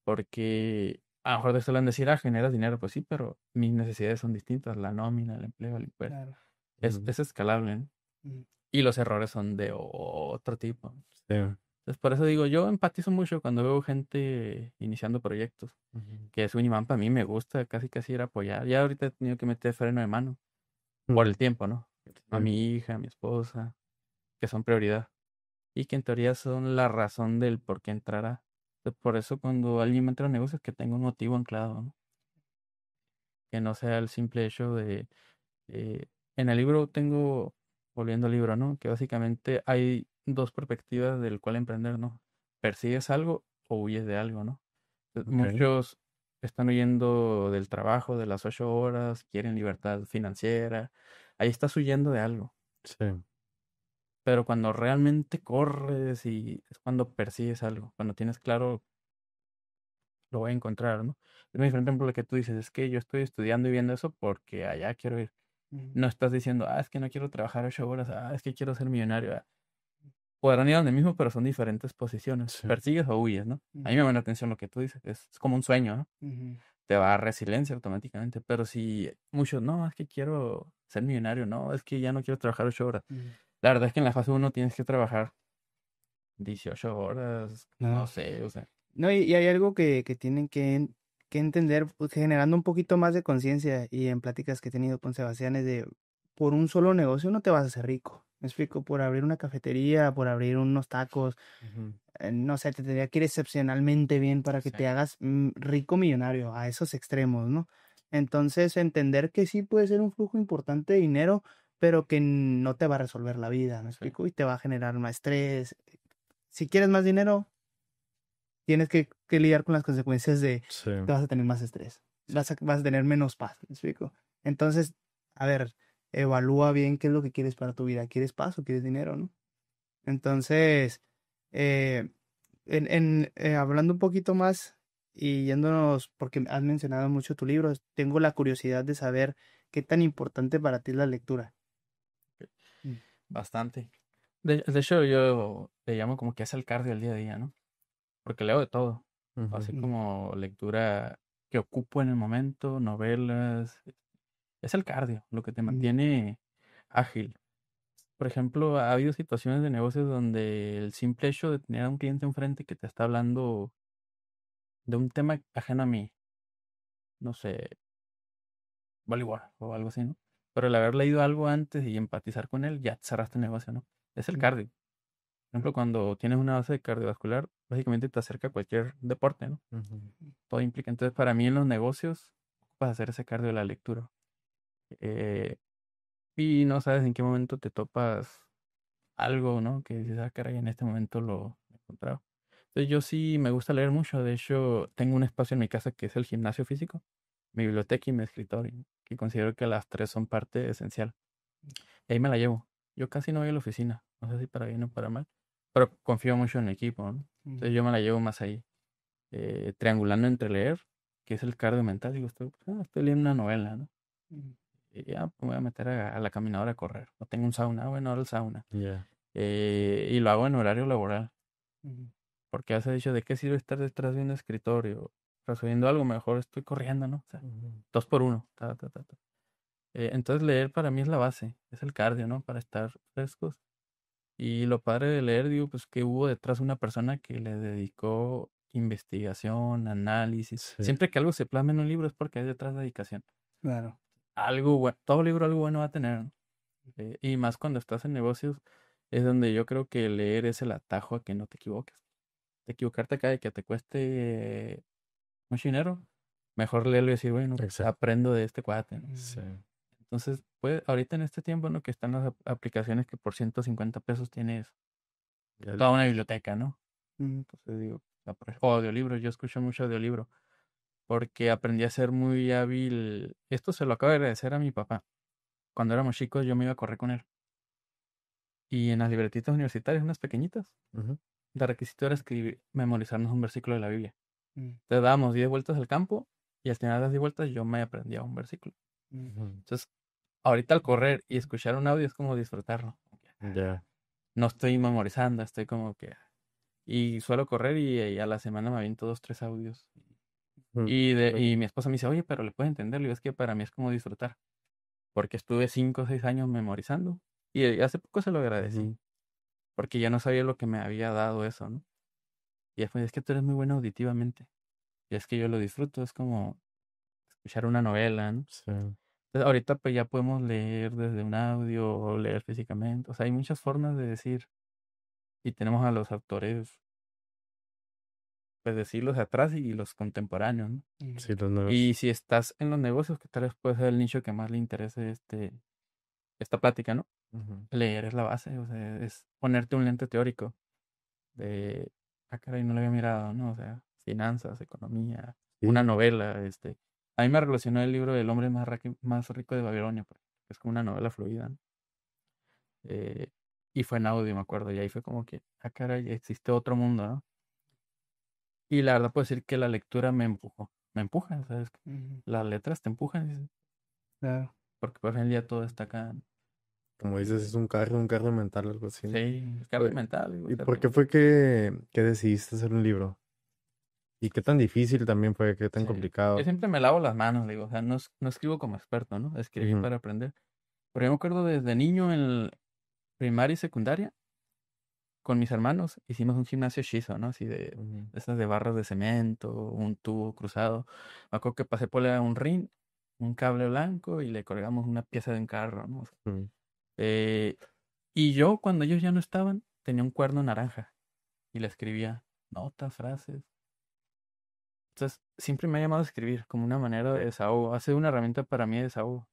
Porque a lo mejor te suelen decir, generas dinero, pues sí, pero mis necesidades son distintas, la nómina, el empleo, el impuesto. claro. Es escalable, ¿no? Mm, Y los errores son de otro tipo. Sí. Entonces, por eso digo, yo empatizo mucho cuando veo gente iniciando proyectos, que es un imán para mí, me gusta casi ir a apoyar. Ya ahorita he tenido que meter freno de mano por el tiempo, ¿no? A mi hija, a mi esposa, que son prioridad y que en teoría son la razón del por qué entrará. Entonces, por eso cuando alguien me entra a negocios, que tenga un motivo anclado, ¿no? Que no sea el simple hecho de... en el libro tengo, volviendo al libro, ¿no? Que básicamente hay dos perspectivas del cual emprender, ¿no? Persigues algo o huyes de algo, ¿no? Muchos están huyendo del trabajo, de las 8 horas, quieren libertad financiera. Ahí estás huyendo de algo. Sí. Pero cuando realmente corres y es cuando persigues algo, cuando tienes claro, lo voy a encontrar, ¿no? Es muy diferente por lo que tú dices, es que yo estoy estudiando y viendo eso porque allá quiero ir. No estás diciendo, es que no quiero trabajar 8 horas, es que quiero ser millonario. Podrán ir a donde mismo, pero son diferentes posiciones. Sí. Persigues o huyes, ¿no? A mí me llama la atención lo que tú dices, es como un sueño, ¿no? ujú. Te va a dar resiliencia automáticamente. Pero si muchos, no, es que quiero ser millonario, no, es que ya no quiero trabajar 8 horas. La verdad es que en la fase 1 tienes que trabajar 18 horas, no No. sé, o sea, No, y hay algo que tienen que entender, pues, generando un poquito más de conciencia y en pláticas que he tenido con Sebastián, es de, por un solo negocio no te vas a hacer rico. Me explico, por abrir una cafetería, por abrir unos tacos, no sé, te tendría que ir excepcionalmente bien para que sí, te hagas rico millonario a esos extremos, ¿no? Entonces, entender que sí puede ser un flujo importante de dinero, pero que no te va a resolver la vida, ¿me sí, explico? Y te va a generar más estrés. Si quieres más dinero, tienes que lidiar con las consecuencias de Sí. que vas a tener más estrés, vas a tener menos paz, ¿me explico? Entonces, a ver, evalúa bien qué es lo que quieres para tu vida. ¿Quieres paz o quieres dinero, no? Entonces, eh, hablando un poquito más y yéndonos, porque has mencionado mucho tu libro, tengo la curiosidad de saber qué tan importante para ti es la lectura. Mm, bastante. De hecho, yo le llamo como que es el cardio del día a día, ¿no? Porque leo de todo, así mm, como lectura que ocupo en el momento, novelas, es el cardio, lo que te mm, mantiene ágil. Por ejemplo, ha habido situaciones de negocios donde el simple hecho de tener a un cliente enfrente que te está hablando de un tema ajeno a mí, no sé, voleibol o algo así, ¿no? Pero el haber leído algo antes y empatizar con él, ya cerraste el negocio, ¿no? Es el mm, cardio. Por ejemplo, cuando tienes una base de cardiovascular, básicamente te acerca a cualquier deporte, ¿no? Todo implica. Entonces, para mí en los negocios, vas a hacer ese cardio de la lectura. Eh, y no sabes en qué momento te topas algo, ¿no? Que dices, caray, en este momento lo he encontrado. Entonces, yo sí me gusta leer mucho. De hecho, tengo un espacio en mi casa que es el gimnasio físico, mi biblioteca y mi escritorio, que considero que las tres son parte esencial. Y ahí me la llevo. Yo casi no voy a la oficina, no sé si para bien o para mal, pero confío mucho en el equipo, ¿no? Entonces yo me la llevo más ahí, triangulando entre leer, que es el cardio mental. Digo, estoy leyendo una novela, ¿no? mm, Y ya pues, me voy a meter a la caminadora a correr. O tengo un sauna, bueno, ahora el sauna. Ya. Y lo hago en horario laboral, mm, porque hace dicho, ¿de qué sirve estar detrás de un escritorio resolviendo algo, mejor estoy corriendo, ¿no? O sea, 2 por 1. Entonces leer para mí es la base, es el cardio, ¿no? Para estar frescos. Y lo padre de leer, digo, pues que hubo detrás una persona que le dedicó investigación, análisis. Sí. Siempre que algo se plasma en un libro es porque hay detrás dedicación. Claro. Algo bueno, todo libro algo bueno va a tener, ¿no? Y más cuando estás en negocios, es donde yo creo que leer es el atajo a que no te equivoques. Equivocarte acá de que te cueste mucho dinero, mejor leerlo y decir, bueno, Exacto. aprendo de este cuate, ¿no? Sí. Entonces, pues, ahorita en este tiempo, ¿no? Que están las aplicaciones que por 150 pesos tienes Ya- toda una biblioteca, ¿no? Mm, Entonces digo, o audiolibros, yo escucho mucho audiolibro porque aprendí a ser muy hábil. Esto se lo acabo de agradecer a mi papá. Cuando éramos chicos yo me iba a correr con él. Y en las libretitas universitarias, unas pequeñitas, Ujú. de requisito era escribir, memorizarnos un versículo de la Biblia. mm, Te dábamos 10 vueltas al campo y al final de las 10 vueltas yo me aprendía un versículo. mm. Ujú. Entonces, ahorita al correr y escuchar un audio es como disfrutarlo. Ya. No estoy memorizando, estoy como que... Y suelo correr y a la semana me aviento 2, 3 audios. Ujú. Y mi esposa me dice, oye, pero le puedes entender. Le digo, es que para mí es como disfrutar. Porque estuve 5 o 6 años memorizando. Y hace poco se lo agradecí. Ujú. Porque ya no sabía lo que me había dado eso, ¿no? Y después, es que tú eres muy bueno auditivamente. Y es que yo lo disfruto. Es como escuchar una novela, ¿no? Sí. Entonces, ahorita pues ya podemos leer desde un audio o leer físicamente. O sea, hay muchas formas de decir. Y tenemos a los autores, pues de siglos atrás y los contemporáneos, ¿no? Sí, los nuevos. Y si estás en los negocios, que tal vez puede ser el nicho que más le interese esta plática, ¿no? Ujú. Leer es la base, o sea, es ponerte un lente teórico de, caray, no lo había mirado, ¿no? O sea, finanzas, economía, Sí. una novela, A mí me relacionó el libro del hombre más rico de Babilonia, porque es como una novela fluida, ¿no? Eh, y fue en audio, me acuerdo, y ahí fue como que, caray, existe otro mundo, ¿no? Y la verdad puedo decir que la lectura me empuja, ¿sabes? Ujú. Las letras te empujan, Claro. porque por ejemplo ya todo está acá. Como dices, es un cardio mental, algo así, ¿no? Sí, es carga Oye, mental. O ¿y sea, por qué fue que decidiste hacer un libro? ¿Y qué tan difícil también fue? ¿Qué tan sí. Yo complicado? siempre me lavo las manos, digo, o sea, no escribo como experto, ¿no? Escribí Ujú. para aprender. Pero yo me acuerdo desde niño en primaria y secundaria, con mis hermanos, hicimos un gimnasio shiso, ¿no? Así de Ujú. esas de barras de cemento, un tubo cruzado. Me acuerdo que pasé por un ring, un cable blanco y le colgamos una pieza de un carro, ¿no? O sea, Ujú. eh, y yo, cuando ellos ya no estaban, tenía un cuerno naranja y le escribía notas, frases. Entonces, siempre me ha llamado a escribir como una manera de desahogo. Ha sido una herramienta para mí de desahogo.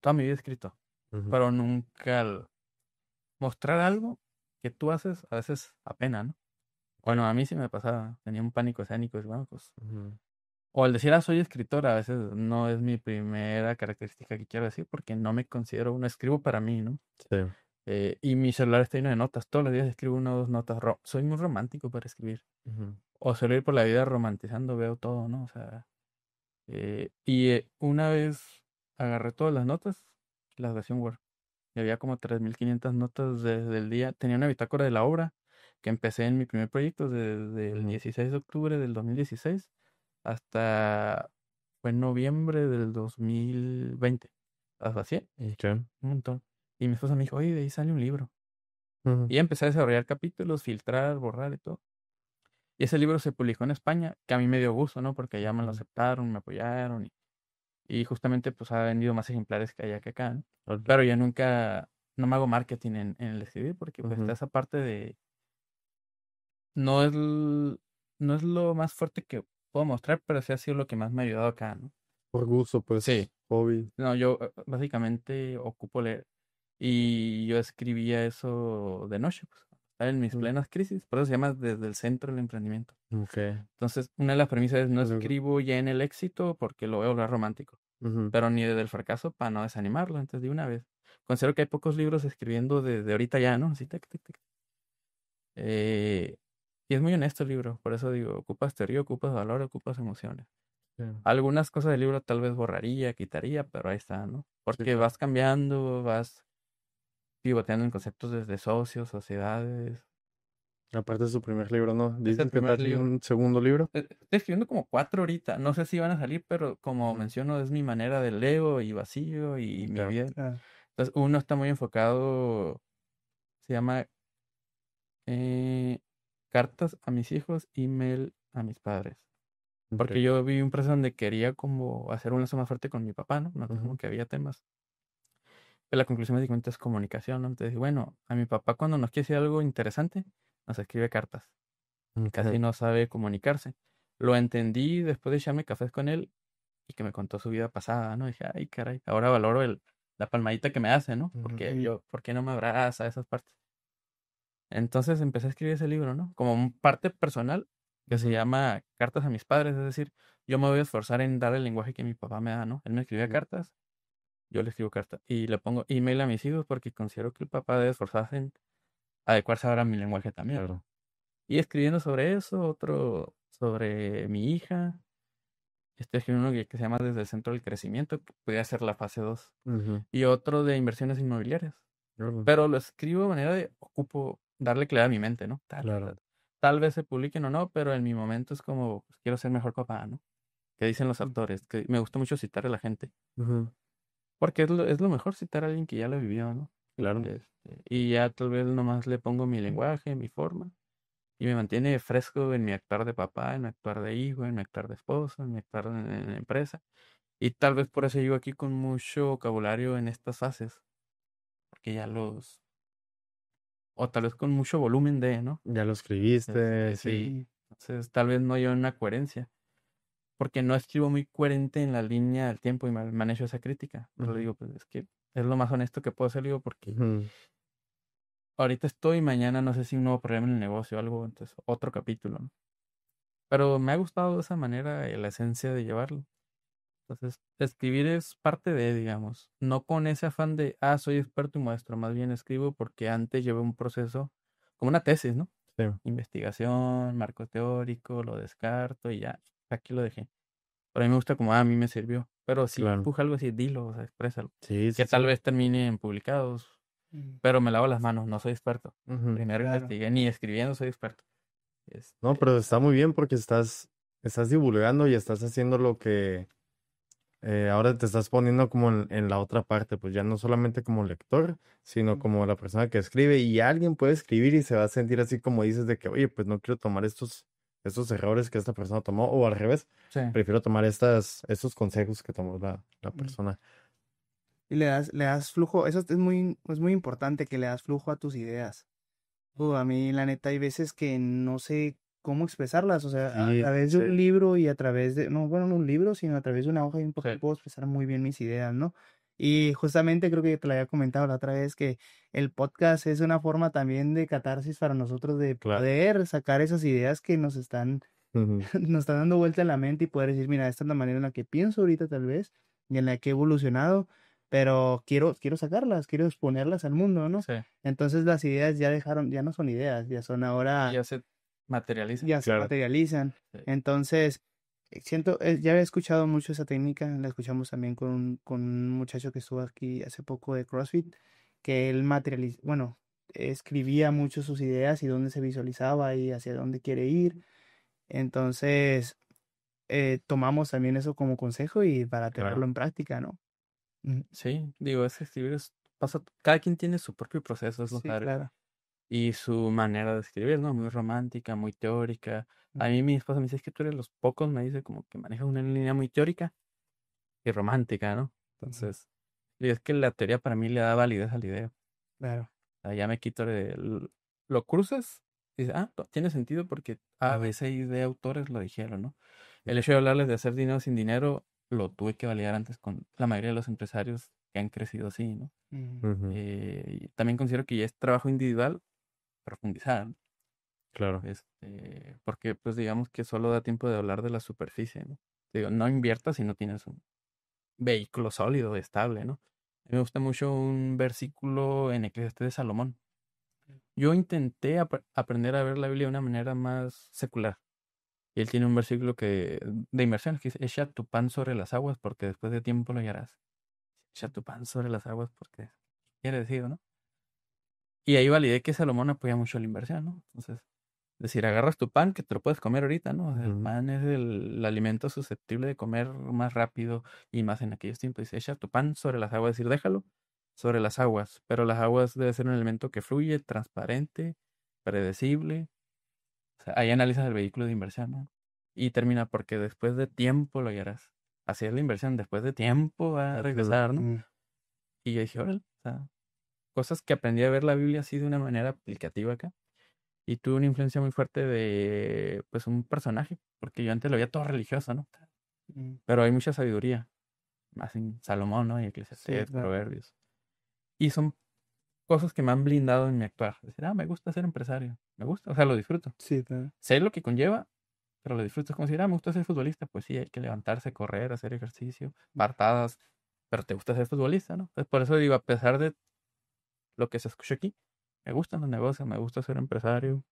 Toda mi vida he escrito, Ujú. pero nunca mostrar algo que tú haces a veces apena, ¿no? Bueno, a mí sí me pasaba. Tenía un pánico escénico. Y bueno, pues, Ujú. o al decir, soy escritor, a veces no es mi primera característica que quiero decir porque no me considero uno. Escribo para mí, ¿no? Sí. Y mi celular está lleno de notas. Todos los días escribo 1 o 2 notas. Soy muy romántico para escribir. Ujú. O suelo ir por la vida romantizando, veo todo, ¿no? O sea, una vez agarré todas las notas, las de Word, y había como 3.500 notas desde el día. Tenía una bitácora de la obra que empecé en mi primer proyecto desde el Ujú. 16 de octubre del 2016 hasta fue en noviembre del 2020. Hasta así, Sí. un montón. Y mi esposa me dijo, oye, de ahí sale un libro. Ujú. Y empecé a desarrollar capítulos, filtrar, borrar y todo. Y ese libro se publicó en España, que a mí me dio gusto, ¿no? Porque allá me lo Ujú. aceptaron, me apoyaron y justamente pues ha vendido más ejemplares que allá que acá, ¿no? Órale. Pero yo nunca, no me hago marketing en el escribir porque pues está Ujú. esa parte de, no es, no es lo más fuerte que puedo mostrar, pero sí ha sido lo que más me ha ayudado acá, ¿no? Por gusto, Sí, pues, hobby. no, yo básicamente ocupo leer y yo escribía eso de noche, pues, en mis Ujú. plenas crisis, por eso se llama desde el centro del emprendimiento. Ok. Entonces, una de las premisas es no Pues, escribo ya en el éxito porque lo veo hablar romántico, ujú. pero ni desde el fracaso para no desanimarlo. Entonces, de una vez, considero que hay pocos libros escribiendo desde ahorita ya, ¿no? Así, tac, tac, tac. Eh, y es muy honesto el libro, por eso digo, ocupas teoría, ocupas valor, ocupas emociones. Sí. Algunas cosas del libro tal vez borraría, quitaría, pero ahí está, ¿no? Porque claro. vas cambiando, vas pivoteando en conceptos desde socios, sociedades. Aparte de su primer libro, ¿no? Es el Dices que primer está haciendo libro. un segundo libro. Estoy escribiendo como 4 ahorita. No sé si van a salir, pero como menciono, es mi manera de leo y vacío y mi Ya. vida. Claro. Entonces, uno está muy enfocado, se llama Cartas a mis hijos, email a mis padres. Porque Ok. yo vi un proceso donde quería como hacer un lazo más fuerte con mi papá, ¿no? No, como Ujú. que había temas. Pero la conclusión me di cuenta es comunicación, ¿no? Entonces, bueno, a mi papá cuando nos quiere decir algo interesante, nos escribe cartas. Ok. Casi no sabe comunicarse. Lo entendí después de echarme cafés con él y que me contó su vida pasada, ¿no? Dije, ay, caray, ahora valoro la palmadita que me hace, ¿no? Ujú. Porque yo, ¿por qué no me abraza esas partes? Entonces empecé a escribir ese libro, ¿no? Como un parte personal que se Ujú. llama Cartas a mis padres, es decir, yo me voy a esforzar en dar el lenguaje que mi papá me da, ¿no? Él me escribía Ujú. cartas, yo le escribo cartas y le pongo email a mis hijos porque considero que el papá debe esforzarse en adecuarse ahora a mi lenguaje también. Claro. Y escribiendo sobre eso, otro sobre mi hija. Estoy escribiendo uno que se llama Desde el Centro del Crecimiento, que podría ser la fase 2. Ujú. Y otro de inversiones inmobiliarias. Claro. Pero lo escribo de manera de ocupo darle claridad a mi mente, ¿no? Claro. Tal vez se publiquen o no, pero en mi momento es como, pues, quiero ser mejor papá, ¿no? ¿Qué dicen los autores? Que me gusta mucho citar a la gente. Ujú. Porque es lo mejor citar a alguien que ya lo vivió, ¿no? Claro. Y ya tal vez nomás le pongo mi lenguaje, mi forma. Y me mantiene fresco en mi actuar de papá, en mi actuar de hijo, en mi actuar de esposo, en mi actuar en la empresa. Y tal vez por eso llego aquí con mucho vocabulario en estas fases, porque o tal vez con mucho volumen ¿no? Ya lo escribiste, sí. Sí. Sí. Entonces tal vez no hay una coherencia, porque no escribo muy coherente en la línea del tiempo y manejo esa crítica. Pero le Ujú. digo, pues es que es lo más honesto que puedo hacer, digo, porque Ujú. ahorita estoy, mañana no sé si un nuevo problema en el negocio o algo, entonces otro capítulo, ¿no? Pero me ha gustado de esa manera la esencia de llevarlo. Entonces, escribir es parte de, digamos, no con ese afán de, soy experto y muestro, más bien escribo porque antes llevé un proceso, como una tesis, ¿no? Sí. Investigación, marco teórico, lo descarto y ya, aquí lo dejé. Pero a mí me gusta como, a mí me sirvió. Pero si Claro. puja algo así, dilo, o sea, exprésalo. Sí, Que sí, tal sí. vez termine en publicados, Mm. pero me lavo las manos, no soy experto. Ujú. Primero Claro. investigué, ni escribiendo soy experto. No, pero está Claro. muy bien porque estás divulgando y estás haciendo lo que ahora te estás poniendo como en la otra parte, pues ya no solamente como lector, sino Mm. como la persona que escribe y alguien puede escribir y se va a sentir así como dices de que, oye, pues no quiero tomar estos errores que esta persona tomó o al revés, Sí, prefiero tomar estos consejos que tomó la Mm. persona. Y le das flujo, eso es muy importante que le das flujo a tus ideas. A mí, la neta, hay veces que no sé cómo expresarlas, o sea, a Sí, través de sí. un libro y a través de, no, bueno, no un libro, sino a través de una hoja y un papel sí, puedo expresar muy bien mis ideas, ¿no? Y justamente creo que te lo había comentado la otra vez que el podcast es una forma también de catarsis para nosotros de Claro. poder sacar esas ideas que nos están, Ujú. nos están dando vuelta en la mente y poder decir, mira, esta es la manera en la que pienso ahorita tal vez y en la que he evolucionado, pero quiero sacarlas, quiero exponerlas al mundo, ¿no? sí. Entonces las ideas ya dejaron, ya no son ideas, ya son Y ahora, ya se materializa. ya se Claro. materializan. Sí. Entonces, siento, ya había escuchado mucho esa técnica, la escuchamos también con un muchacho que estuvo aquí hace poco de CrossFit, que él bueno, escribía mucho sus ideas y dónde se visualizaba y hacia dónde quiere ir. Entonces, tomamos también eso como consejo y para tenerlo Claro. en práctica, ¿no? Ujú. Sí, digo, es que escribir cada quien tiene su propio proceso, es lo Sí, padre. claro. Y su manera de escribir, ¿no? Muy romántica, muy teórica. A mí mi esposa me dice, es que tú eres los pocos, me dice, como que manejas una línea muy teórica y romántica, ¿no? Ujú. Entonces, y es que la teoría para mí le da validez al idea. Claro. O sea, ya me quito lo cruzas y dices, tiene sentido porque a veces de autores lo dijeron, ¿no? El hecho de hablarles de hacer dinero sin dinero lo tuve que validar antes con la mayoría de los empresarios que han crecido así, ¿no? Ujú. Ujú. Y también considero que ya es trabajo individual profundizar, ¿no? Claro. Porque pues digamos que solo da tiempo de hablar de la superficie, ¿no? Digo, no inviertas si no tienes un vehículo sólido, estable, ¿no? A mí me gusta mucho un versículo en Eclesiastés de Salomón. Yo intenté aprender a ver la Biblia de una manera más secular. Y él tiene un versículo de inmersión que dice, echa tu pan sobre las aguas porque después de tiempo lo hallarás. Echa tu pan sobre las aguas porque quiere decir, ¿no? Y ahí validé que Salomón apoya mucho la inversión, ¿no? Entonces, Es decir, agarras tu pan que te lo puedes comer ahorita, ¿no? O sea, el Ujú. pan es el alimento susceptible de comer más rápido y más en aquellos tiempos. Dice, echa tu pan sobre las aguas, es decir, déjalo sobre las aguas, pero las aguas debe ser un elemento que fluye, transparente, predecible. O sea, ahí analizas el vehículo de inversión, ¿no? Y termina porque después de tiempo lo hallarás. Así es la inversión, después de tiempo va a regresar, ¿no? Mm. Y yo dije, órale, o sea, cosas que aprendí a ver la Biblia así de una manera aplicativa acá. Y tuve una influencia muy fuerte de, pues, un personaje, porque yo antes lo veía todo religioso, ¿no? Mm. Pero hay mucha sabiduría, más en Salomón, ¿no? Y Sí, Eclesiastés, claro. Proverbios. Y son cosas que me han blindado en mi actuar. Decir, me gusta ser empresario, me gusta, o sea, lo disfruto. Sí, claro. Sé lo que conlleva, pero lo disfruto. Es como decir, me gusta ser futbolista, pues sí, hay que levantarse, correr, hacer ejercicio, patadas, pero te gusta ser futbolista, ¿no? Entonces, por eso digo, a pesar de lo que se escucha aquí, me gustan los negocios, me gusta ser empresario,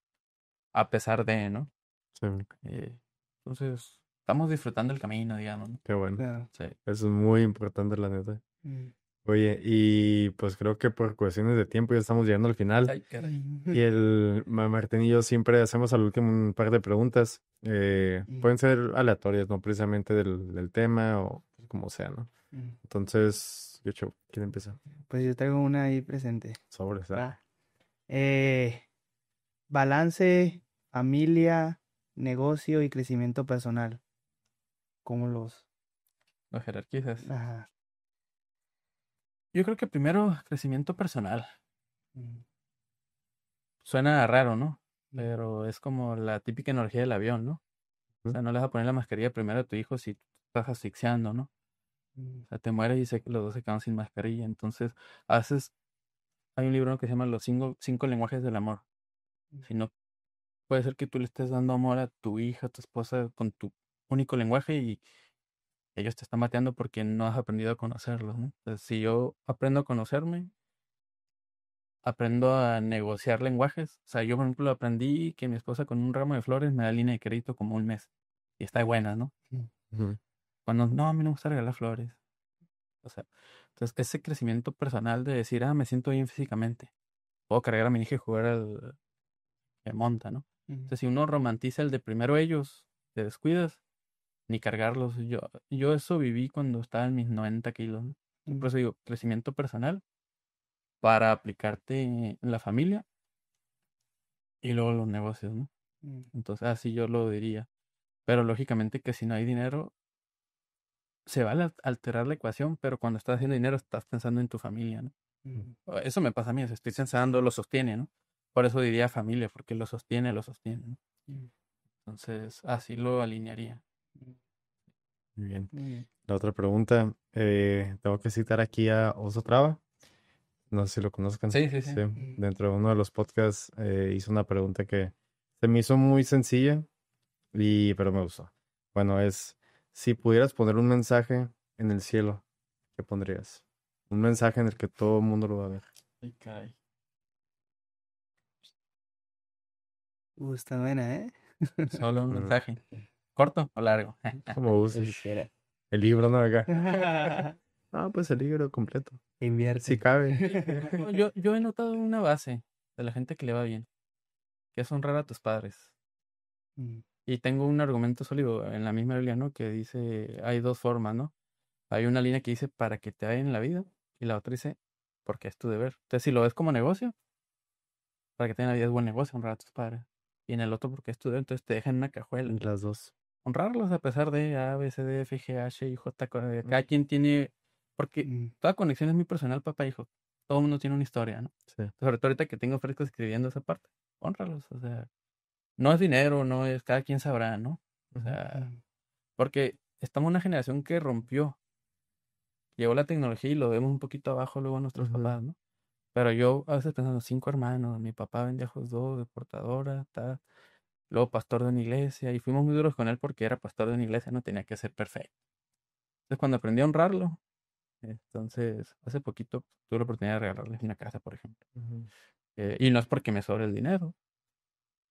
a pesar de, ¿no? Sí, Eh, entonces, estamos disfrutando el camino, digamos, ¿no? qué bueno. Claro. Sí. Eso es muy importante, la neta. Mm. Oye, y pues creo que por cuestiones de tiempo ya estamos llegando al final. Ay, caray. Y Martín y yo siempre hacemos al último un par de preguntas. Pueden ser aleatorias, no precisamente del tema o como sea, ¿no? Mm. Entonces, ¿quién empieza? Pues yo traigo una ahí presente. Sobres, ¿ah? Va. Balance, familia, negocio y crecimiento personal. ¿Cómo los? Las jerarquías. Ajá. Yo creo que primero, crecimiento personal. Mm. Suena raro, ¿no? Pero es como la típica energía del avión, ¿no? O sea, no le vas a poner la mascarilla primero a tu hijo si estás asfixiando, ¿no? Mm. O sea, te mueres y sé que los dos se quedan sin mascarilla. Entonces, a veces hay un libro que se llama Los cinco lenguajes del amor. Si no, puede ser que tú le estés dando amor a tu hija, a tu esposa con tu único lenguaje y ellos te están mateando porque no has aprendido a conocerlos, ¿no? Entonces, si yo aprendo a conocerme, aprendo a negociar lenguajes. O sea, yo, por ejemplo, aprendí que mi esposa con un ramo de flores me da línea de crédito como un mes. Y está buena, ¿no? Ujú. Cuando, no, a mí no me gusta regalar flores. O sea, entonces ese crecimiento personal de decir, me siento bien físicamente. Puedo cargar a mi hija y jugar al que monta, ¿no? Mm. Entonces, si uno romantiza el de primero ellos, te descuidas, ni cargarlos. Yo eso viví cuando estaba en mis 90 kilos, ¿no? Por eso digo, crecimiento personal para aplicarte en la familia y luego los negocios, ¿no? Mm. Entonces, así yo lo diría. Pero lógicamente que si no hay dinero, se va a alterar la ecuación, pero cuando estás haciendo dinero estás pensando en tu familia, ¿no? Mm. Eso me pasa a mí, estoy pensando, lo sostiene, ¿no? Por eso diría familia, porque lo sostiene, ¿no? Mm. Entonces, así lo alinearía. Muy bien. Muy bien. La otra pregunta, tengo que citar aquí a Oso Traba. No sé si lo conozcan. Sí, sí, sí. Sí, dentro de uno de los podcasts hizo una pregunta que se me hizo muy sencilla, pero me gustó. Bueno, si pudieras poner un mensaje en el cielo, ¿qué pondrías? Un mensaje en el que todo el mundo lo va a ver. Ay, caray. Está buena, ¿eh? Solo un Mm. mensaje. ¿Corto o largo? Como uses Quisiera. el libro, ¿no? Acá. Pues el libro completo. Invierte. Si cabe. No, yo he notado una base de la gente que le va bien, que es honrar a tus padres. Mm. Y tengo un argumento sólido en la misma Biblia, ¿no? Que dice, hay dos formas, ¿no? Hay una línea que dice para que te vaya en la vida y la otra dice porque es tu deber. Entonces, si lo ves como negocio, para que te vaya en la vida es buen negocio honrar a tus padres. Y en el otro porque es tu deber, entonces te dejan en una cajuela. Las dos. Honrarlos a pesar de A, B, C, D, F, G, H, I, J, cada quien tiene, porque Mm. toda conexión es muy personal, papá, hijo. Todo el mundo tiene una historia, ¿no? Sí. Sobre todo ahorita que tengo fresco escribiendo esa parte. Honralos, o sea, no es dinero, no es, cada quien sabrá, ¿no? O sea, Mm. porque estamos en una generación que rompió. Llegó la tecnología y lo vemos un poquito abajo luego a nuestros Ujú. papás, ¿no? Pero yo a veces pensando, 5 hermanos, mi papá vendía hot dog de portadora, tal. Luego pastor de una iglesia, y fuimos muy duros con él porque era pastor de una iglesia, no tenía que ser perfecto. Entonces cuando aprendí a honrarlo, entonces hace poquito tuve la oportunidad de regalarles una casa, por ejemplo. Ujú. Y no es porque me sobre el dinero,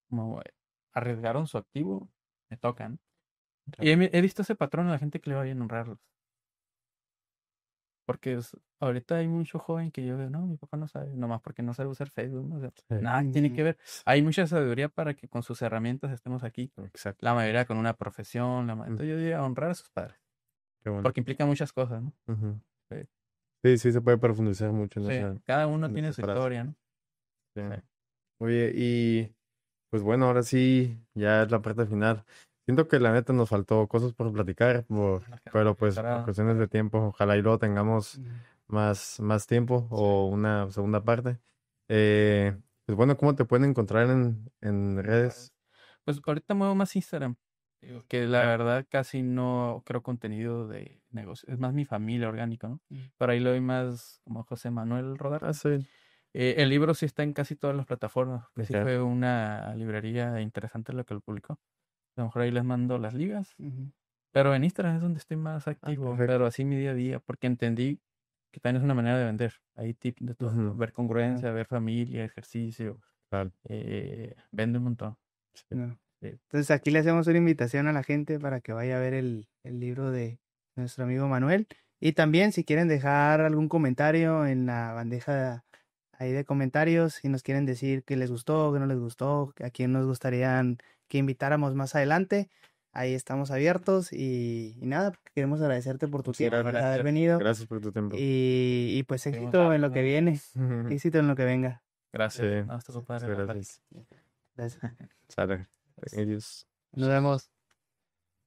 como arriesgaron su activo, me tocan. Y he visto ese patrón en la gente que le va bien honrarlos. Porque ahorita hay mucho joven que yo veo, no, mi papá no sabe, nomás porque no sabe usar Facebook, ¿no? O sea, Sí. nada tiene Ujú. que ver. Hay mucha sabiduría para que con sus herramientas estemos aquí. Exacto. La mayoría con una profesión, entonces yo diría honrar a sus padres, Qué bueno. porque implica muchas cosas, ¿no? Ujú. Sí, Sí, sí se puede profundizar mucho en sí, cada uno en tiene esa su frase. historia, ¿no? Sí. Sí. Oye, y pues bueno, ahora sí, ya es la parte final. Siento que la neta nos faltó cosas por platicar, pero pues por Para- cuestiones de tiempo, ojalá y luego tengamos Ujú. más tiempo o una segunda parte. Pues bueno, ¿cómo te pueden encontrar en redes? Pues ahorita muevo más Instagram, digo, que la verdad casi no creo contenido de negocio, es más mi familia orgánico, ¿no? Mm. Por ahí lo doy más como José Manuel Rodar. Ah, sí. El libro sí está en casi todas las plataformas, que sí Ok. fue una librería interesante lo que lo publicó. A lo mejor ahí les mando las ligas, Ujú. pero en Instagram es donde estoy más activo, perfecto. pero así mi día a día, porque entendí que también es una manera de vender. Hay tips de todo, Ujú. ver congruencia, ver familia, ejercicio, Claro. vende un montón. Sí. No. Sí. Entonces aquí le hacemos una invitación a la gente para que vaya a ver el libro de nuestro amigo Manuel. Y también si quieren dejar algún comentario en la bandeja ahí de comentarios, si nos quieren decir qué les gustó, qué no les gustó, a quién nos gustaría que invitáramos más adelante, ahí estamos abiertos y nada, queremos agradecerte por tu Muchas tiempo, por gracias. haber venido Gracias por tu tiempo. y pues Seguimos éxito en lo hablando. que viene, éxito en lo que venga. Gracias. Sí. No, estuvo padre Muchas la gracias. Gracias. Sale. Adiós. Nos vemos.